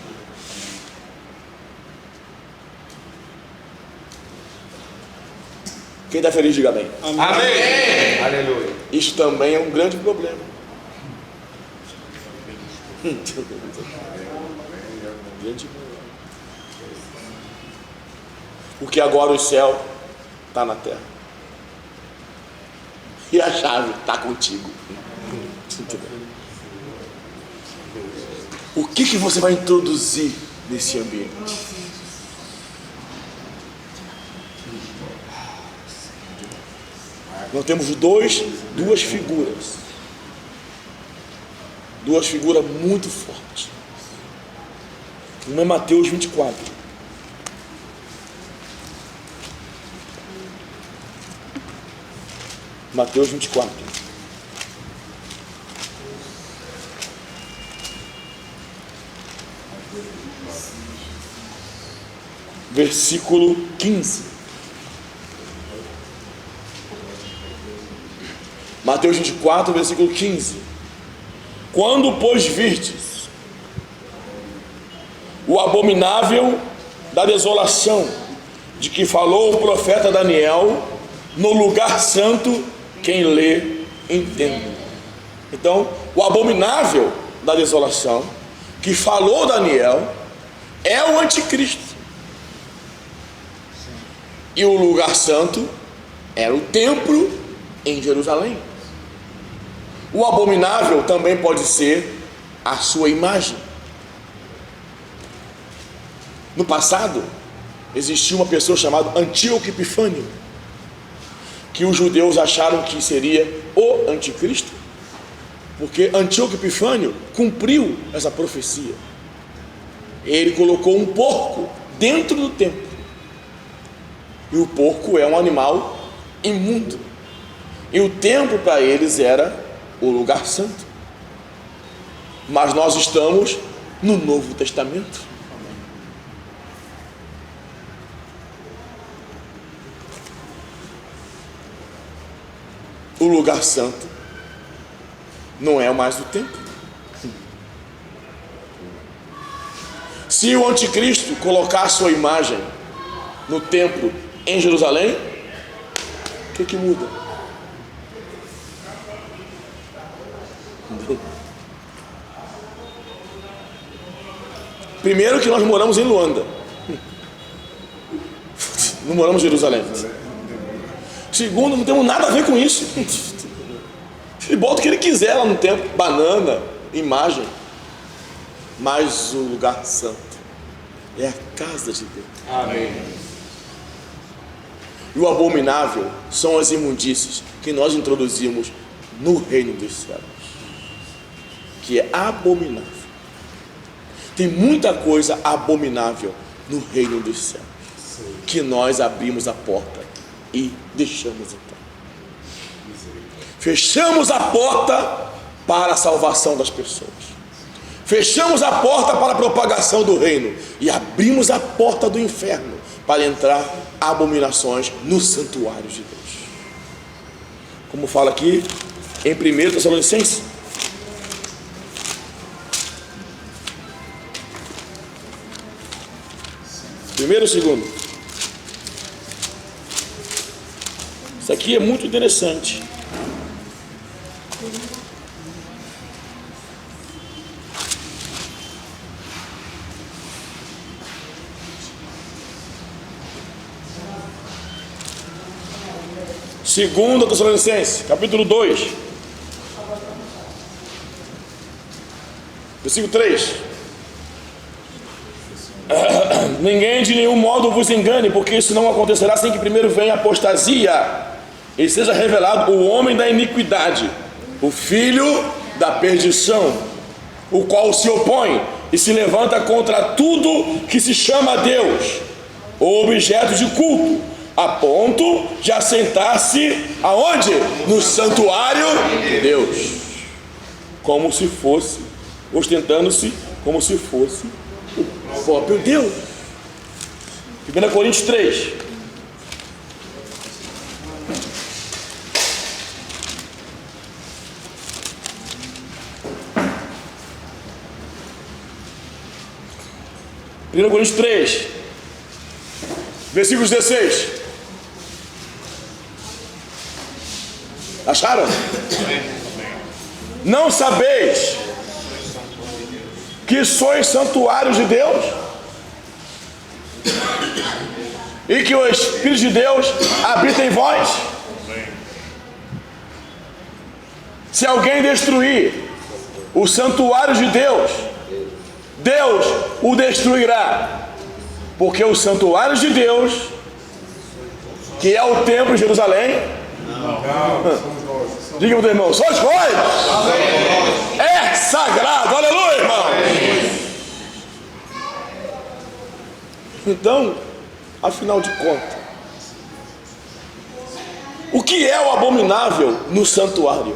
Quem está feliz, diga amém. Amém. Amém. Aleluia. Isso também é um grande problema. Grande problema. Porque agora o céu está na terra. E a chave está contigo. Entendeu? O que você vai introduzir nesse ambiente? Nós temos duas figuras duas figuras muito fortes. Uma é Mateus 24. Mateus 24. Versículo 15. Mateus 24, versículo 15. Quando, pois, virdes o abominável da desolação, de que falou o profeta Daniel, no lugar santo, quem lê, entende. Então, o abominável da desolação, que falou Daniel, é o anticristo. E o lugar santo era o templo em Jerusalém. O abominável também pode ser a sua imagem. No passado, existia uma pessoa chamada Antíoco Epifânio, que os judeus acharam que seria o anticristo, porque Antíoco Epifânio cumpriu essa profecia. Ele colocou um porco dentro do templo, e o porco é um animal imundo, e o templo para eles era o lugar santo. Mas nós estamos no Novo Testamento. O lugar santo não é mais o templo. Se o anticristo colocar a sua imagem no templo em Jerusalém, o que muda? Primeiro que nós moramos em Luanda, não moramos em Jerusalém. Segundo, não temos nada a ver com isso. Ele bota o que ele quiser lá no templo, banana, imagem. Mas o lugar santo é a casa de Deus. Amém. E o abominável são as imundícias que nós introduzimos no reino dos céus, que é abominável. Tem muita coisa abominável no reino dos céus, que nós abrimos a porta e deixamos entrar. Fechamos a porta para a salvação das pessoas. Fechamos a porta para a propagação do reino e abrimos a porta do inferno para entrar abominações no santuário de Deus. Como fala aqui em 1 Tessalonicenses. Primeiro ou segundo? Isso aqui é muito interessante. Segundo Tessalonicenses, capítulo 2, versículo 3. Ninguém de nenhum modo vos engane, porque isso não acontecerá sem que primeiro venha a apostasia e seja revelado o homem da iniquidade, o filho da perdição, o qual se opõe e se levanta contra tudo que se chama Deus, ou objeto de culto, a ponto de assentar-se aonde? No santuário de Deus, como se fosse, ostentando-se como se fosse o próprio Deus. 1 Coríntios 3. Primeiro Coríntios 3, versículos 16. Acharam? Não sabeis que sois santuários de Deus e que o Espírito de Deus habita em vós? Se alguém destruir o santuário de Deus, Deus o destruirá, porque o santuário de Deus, que é o templo de Jerusalém, diga para o teu irmão, sois vós, é sagrado. Aleluia, irmão. Então, afinal de contas, o que é o abominável no santuário?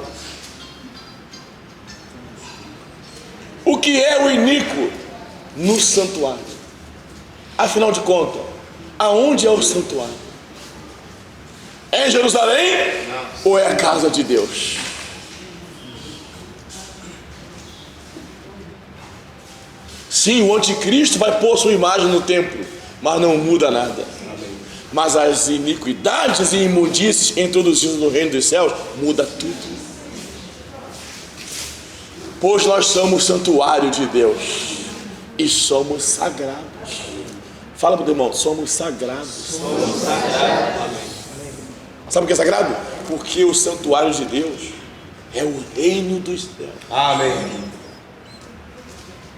O que é o iníquo no santuário? Afinal de contas, aonde é o santuário? É em Jerusalém? Ou é a casa de Deus? Sim, o anticristo vai pôr sua imagem no templo, mas não muda nada. Mas as iniquidades e imundícies introduzidas no reino dos céus muda tudo. Pois nós somos santuário de Deus e somos sagrados. Fala para o irmão, somos sagrados. Somos sagrados. Sabe o que é sagrado? Porque o santuário de Deus é o reino dos céus. Amém.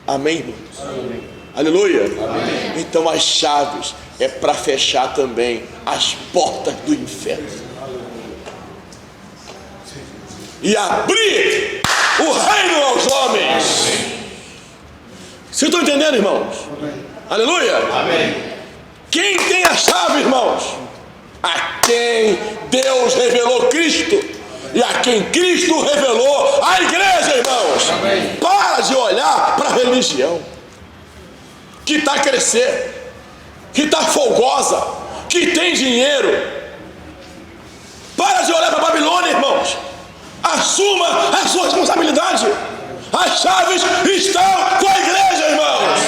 Amém, irmãos? Amém. Aleluia. Amém. Então as chaves é para fechar também as portas do inferno e abrir o reino aos homens. Vocês estão entendendo, irmãos? Amém. Aleluia. Amém. Quem tem a chave, irmãos? A quem Deus revelou Cristo e a quem Cristo revelou a igreja, irmãos. Amém. Para de olhar para a religião que está crescendo, que está folgosa, que tem dinheiro. Para de olhar para a Babilônia, irmãos. Assuma a sua responsabilidade. As chaves estão com a igreja, irmãos.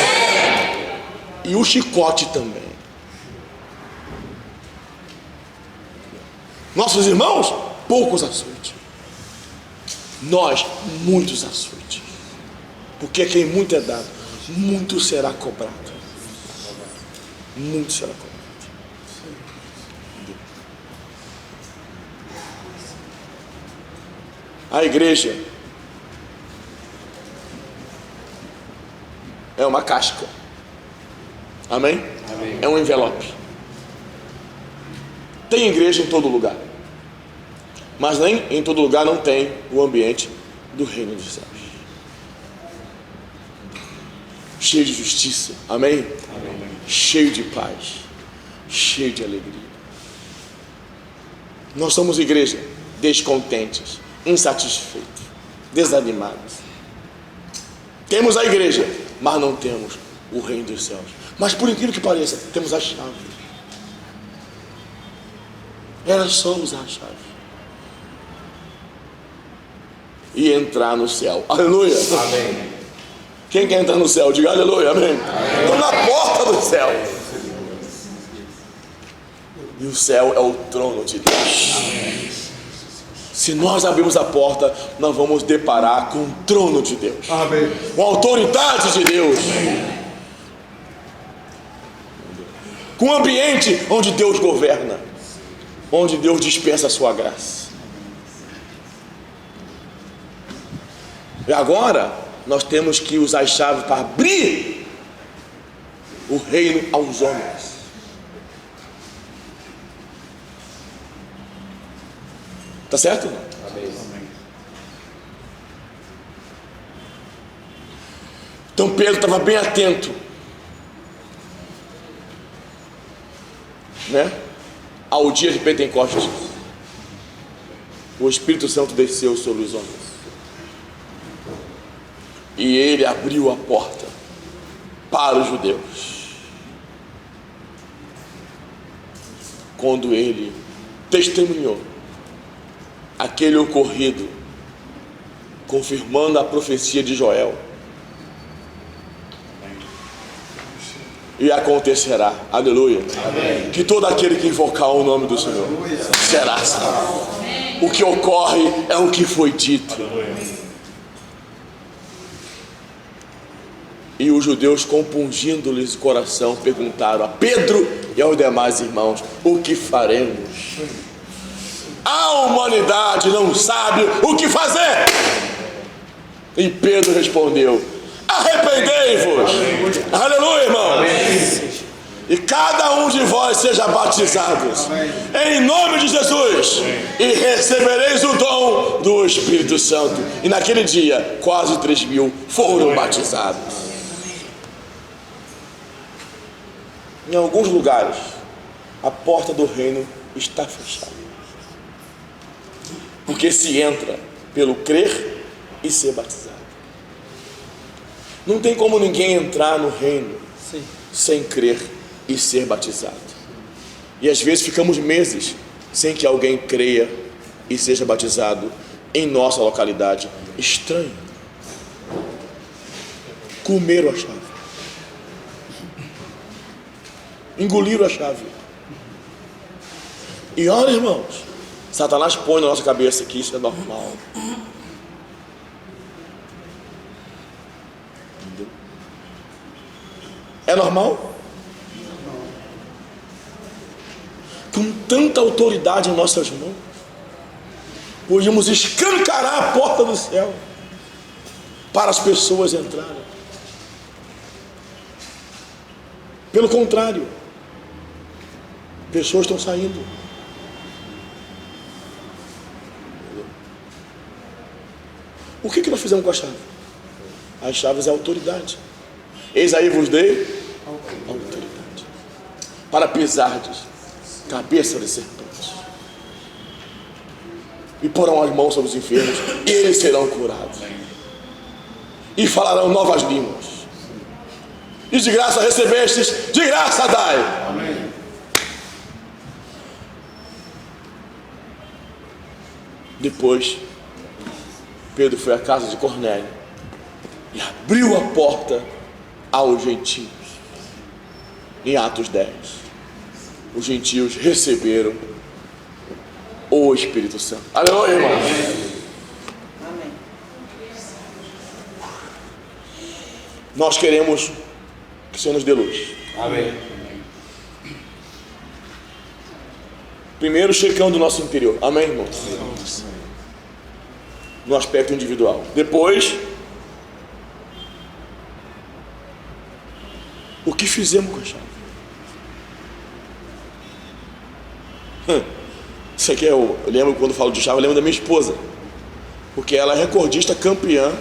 E o chicote também. Nossos irmãos, poucos açoites. Nós, muitos açoites. Porque quem muito é dado, muito será cobrado. Muito será cobrado. A igreja é uma casca. Amém? Amém. É um envelope. Tem igreja em todo lugar, mas nem em todo lugar não tem o ambiente do reino dos céus, cheio de justiça. Amém? Amém. Cheio de paz, cheio de alegria. Nós somos igreja descontentes, insatisfeitos, desanimados. Temos a igreja, mas não temos o reino dos céus. Mas por incrível que pareça, temos a chave. Era só usar a chave e entrar no céu. Aleluia. Amém. Quem quer entrar no céu? Diga aleluia. Amém. Estamos na porta do céu. E o céu é o trono de Deus. Amém. Se nós abrirmos a porta, nós vamos deparar com o trono de Deus. Amém. Com a autoridade de Deus. Amém. Com um ambiente onde Deus governa, onde Deus dispensa a sua graça. E agora nós temos que usar as chaves para abrir o reino aos homens. Tá certo? Amém. Então Pedro estava bem atento, né? Ao dia de Pentecostes, o Espírito Santo desceu sobre os homens e ele abriu a porta para os judeus, quando ele testemunhou aquele ocorrido, confirmando a profecia de Joel. E acontecerá, aleluia, amém, que todo aquele que invocar o nome do Senhor será salvo. O que ocorre é o que foi dito. Aleluia. E os judeus, compungindo-lhes o coração, perguntaram a Pedro e aos demais irmãos: o que faremos? A humanidade não sabe o que fazer. E Pedro respondeu: arrependei-vos. Aleluia, irmão. Amém. E cada um de vós seja batizados em nome de Jesus, e recebereis o dom do Espírito Santo. E naquele dia, quase 3.000 foram batizados. Em alguns lugares, a porta do reino está fechada. Porque se entra pelo crer e ser batizado. Não tem como ninguém entrar no reino sem crer e ser batizado. E às vezes ficamos meses sem que alguém creia e seja batizado em nossa localidade. Estranho. Comeram a chave. Engoliram a chave. E olha, irmãos, Satanás põe na nossa cabeça que isso é normal. Entendeu? É normal? Com tanta autoridade em nossas mãos, podíamos escancarar a porta do céu para as pessoas entrarem. Pelo contrário, pessoas estão saindo. O que nós fizemos com a chave? As chaves é a autoridade. Eis aí vos dei autoridade para pisardes cabeça de serpentes e porão as mãos sobre os enfermos e eles serão curados e falarão novas línguas. E de graça recebestes, de graça dai. Amém. Depois Pedro foi à casa de Cornélio e abriu a porta aos gentios. Em Atos 10, os gentios receberam o Espírito Santo. Aleluia, irmãos. Amém. Nós queremos que o Senhor nos dê luz. Amém. Primeiro, checando o nosso interior. Amém, irmãos? No aspecto individual. Depois, o que fizemos com a chave? Isso aqui eu lembro, quando falo de chave, eu lembro da minha esposa, porque ela é recordista campeã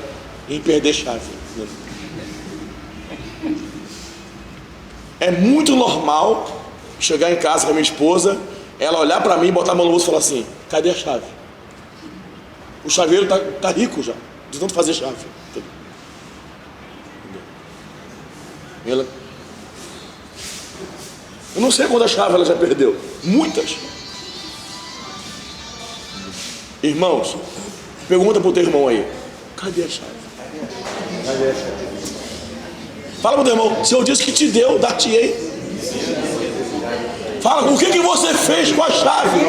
em perder chave. É muito normal chegar em casa com a minha esposa, ela olhar para mim, botar a mão no bolso e falar assim: cadê a chave? O chaveiro tá rico já, de tanto fazer chave. Ela... Eu não sei quantas chaves ela já perdeu. Muitas. Irmãos, pergunta pro teu irmão aí: cadê a chave? Cadê a chave? Fala pro teu irmão: se eu disse que te deu, dar-te-ei. Fala: o que você fez com a chave?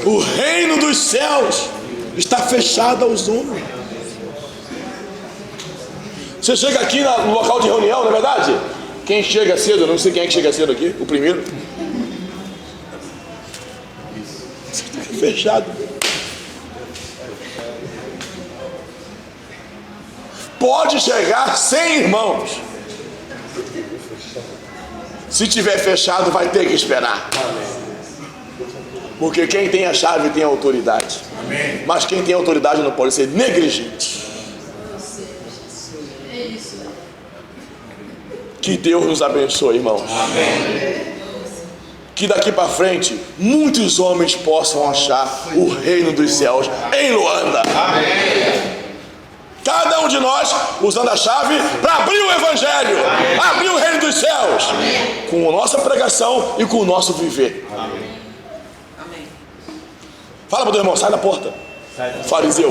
O reino dos céus está fechado aos homens. Você chega aqui no local de reunião, não é verdade? Quem chega cedo, não sei quem é que chega cedo aqui, o primeiro. Está fechado. Pode chegar 100 irmãos. Se tiver fechado, vai ter que esperar. Porque quem tem a chave tem a autoridade. Mas quem tem autoridade não pode ser negligente. Que Deus nos abençoe, irmãos. Amém. Que daqui para frente muitos homens possam achar o reino dos céus em Luanda. Amém. Cada um de nós usando a chave para abrir o evangelho, abrir o reino dos céus, com a nossa pregação e com o nosso viver. Amém. Fala para o teu irmão: sai da porta, fariseu.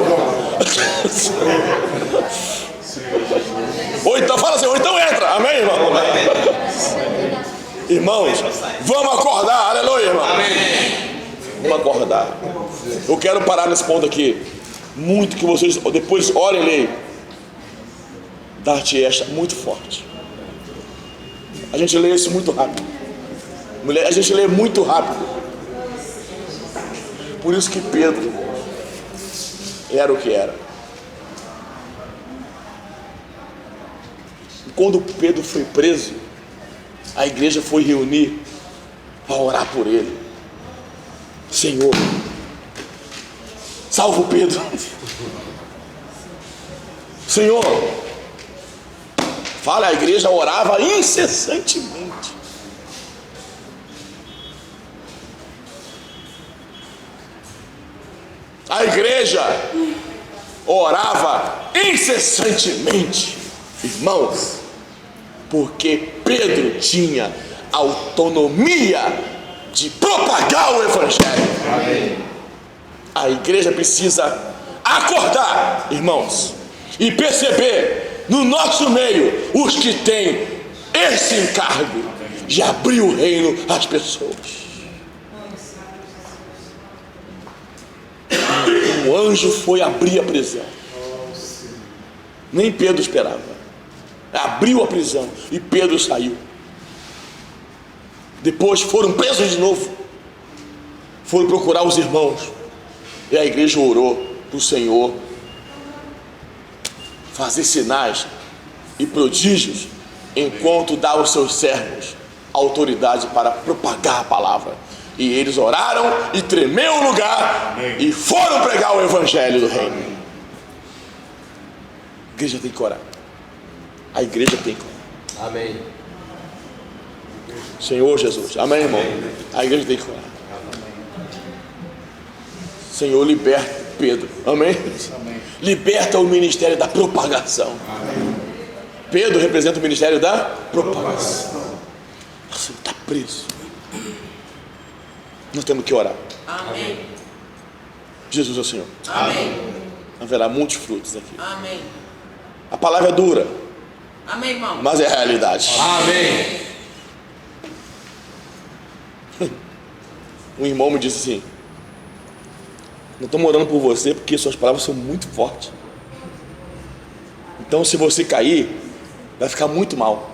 Ou então fala assim: ou então entra. Amém, irmão? Irmãos, vamos acordar. Aleluia, irmão. Vamos acordar. Eu quero parar nesse ponto aqui. Muito que vocês depois orem e leiam. Dar-te esta muito forte. A gente lê isso muito rápido. A gente lê muito rápido. Por isso que Pedro era o que era. Quando Pedro foi preso, a igreja foi reunir para orar por ele. Senhor, salva o Pedro. Senhor, fala, a igreja orava incessantemente. A igreja orava incessantemente, irmãos, porque Pedro tinha autonomia de propagar o evangelho. Amém. A igreja precisa acordar, irmãos, e perceber no nosso meio os que têm esse encargo de abrir o reino às pessoas. Um anjo foi abrir a prisão. Nem Pedro esperava. Abriu a prisão e Pedro saiu. Depois foram presos de novo. Foram procurar os irmãos. E a igreja orou para o Senhor fazer sinais e prodígios, enquanto dá aos seus servos autoridade para propagar a palavra. E eles oraram e tremeu o lugar. Amém. E foram pregar o evangelho do reino. A igreja tem que orar. A igreja tem que orar. Amém. Senhor Jesus. Amém, irmão. A igreja tem que orar. Senhor, liberta Pedro. Amém? Amém. Liberta o ministério da propagação. Amém. Pedro representa o ministério da propagação. Você está preso. Nós temos que orar. Amém. Jesus é o Senhor. Amém. Haverá muitos frutos aqui. Amém. A palavra é dura. Amém, irmão. Mas é realidade. Amém. Um irmão me disse assim: não estou orando por você porque suas palavras são muito fortes. Então se você cair, vai ficar muito mal.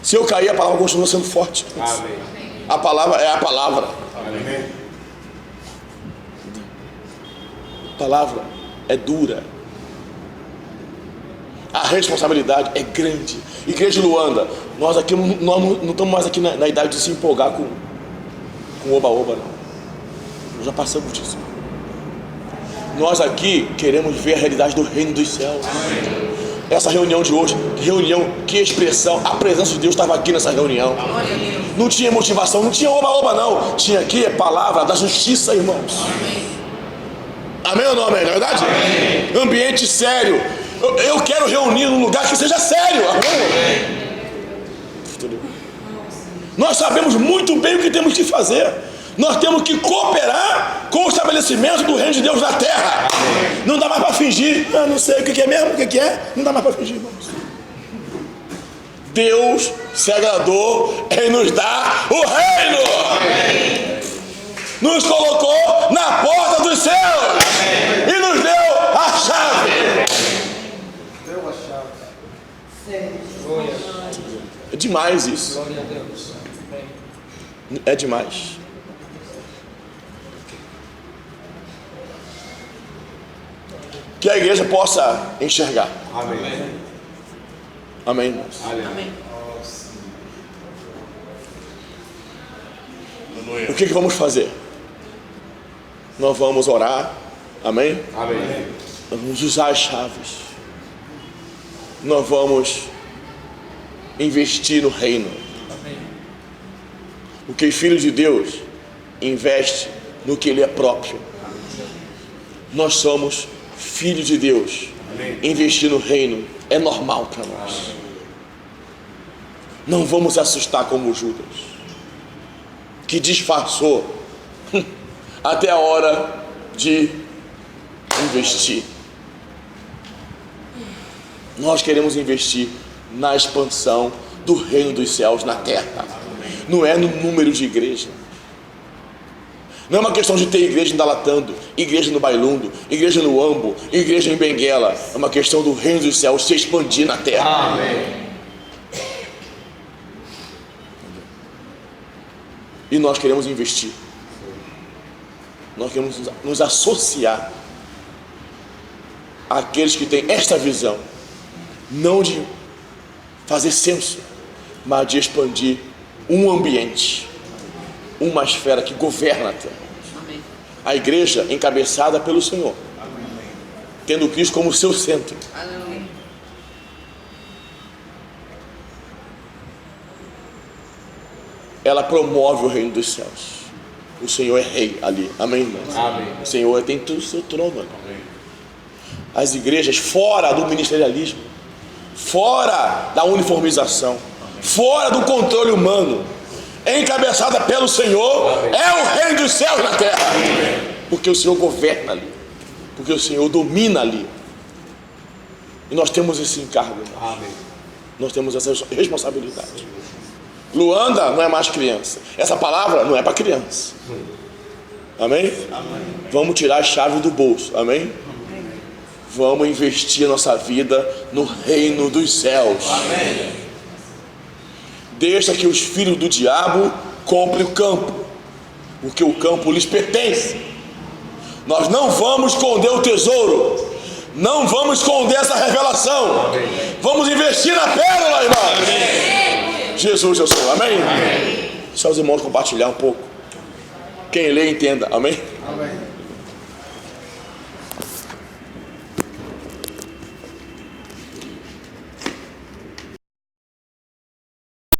Se eu cair, a palavra continua sendo forte. Amém. A palavra é a palavra. Amém. A palavra é dura. A responsabilidade é grande. Igreja de Luanda, nós aqui nós não estamos mais aqui na idade de se empolgar com oba-oba, não. Nós já passamos disso. Nós aqui queremos ver a realidade do reino dos céus. Amém. Essa reunião de hoje, que expressão, a presença de Deus estava aqui nessa reunião. Não tinha motivação, não tinha oba-oba não. Tinha aqui a palavra da justiça, irmãos. Amém ou não amém? Não é verdade? Amém. Ambiente sério. Eu quero reunir num lugar que seja sério. Amém? Nós sabemos muito bem o que temos que fazer. Nós temos que cooperar com o estabelecimento do reino de Deus na terra. Amém. Não dá mais para fingir. Eu não sei o que é mesmo, o que é. Não dá mais para fingir, irmãos. Deus se agradou em nos dar o reino. Amém. Nos colocou na porta dos céus. Amém. E nos deu a chave. Deu a chave. É demais isso. Glória a Deus. É demais. Que a igreja possa enxergar. Amém. Amém, irmãos. Amém. O que vamos fazer? Nós vamos orar. Amém? Amém. Nós vamos usar as chaves. Nós vamos investir no reino. Amém. Porque o Filho de Deus investe no que ele é próprio. Nós somos filhos de Deus. Amém. Investir no reino é normal para nós. Não vamos assustar como Judas, que disfarçou até a hora de investir. Nós queremos investir na expansão do reino dos céus na terra. Não é no número de igreja. Não é uma questão de ter igreja em Dalatando, igreja no Bailundo, igreja no Ambo, igreja em Benguela. É uma questão do reino dos céus se expandir na terra. Amém. E nós queremos investir. Nós queremos nos associar àqueles que têm esta visão, não de fazer censo, mas de expandir um ambiente uma esfera que governa a terra. Amém. A igreja encabeçada pelo Senhor, tendo Cristo como seu centro. Aleluia. Ela promove o reino dos céus. O Senhor é rei ali. Amém, irmãos? Amém. O Senhor tem todo o seu trono ali. As igrejas fora do ministerialismo, fora da uniformização, fora do controle humano, encabeçada pelo Senhor, é o reino dos céus na terra. Porque o Senhor governa ali, porque o Senhor domina ali. E nós temos esse encargo, irmãos. Amém. Nós temos essa responsabilidade. Luanda não é mais criança. Essa palavra não é para criança. Amém? Amém. Vamos tirar a chave do bolso. Amém? Vamos investir a nossa vida no reino dos céus. Amém. Deixa que os filhos do diabo comprem o campo, porque o campo lhes pertence. Nós não vamos esconder o tesouro, não vamos esconder essa revelação. Amém. Vamos investir na pérola, irmãos. Jesus, eu sou. Amém? Só os irmãos compartilhar um pouco. Quem lê, entenda. Amém? Amém.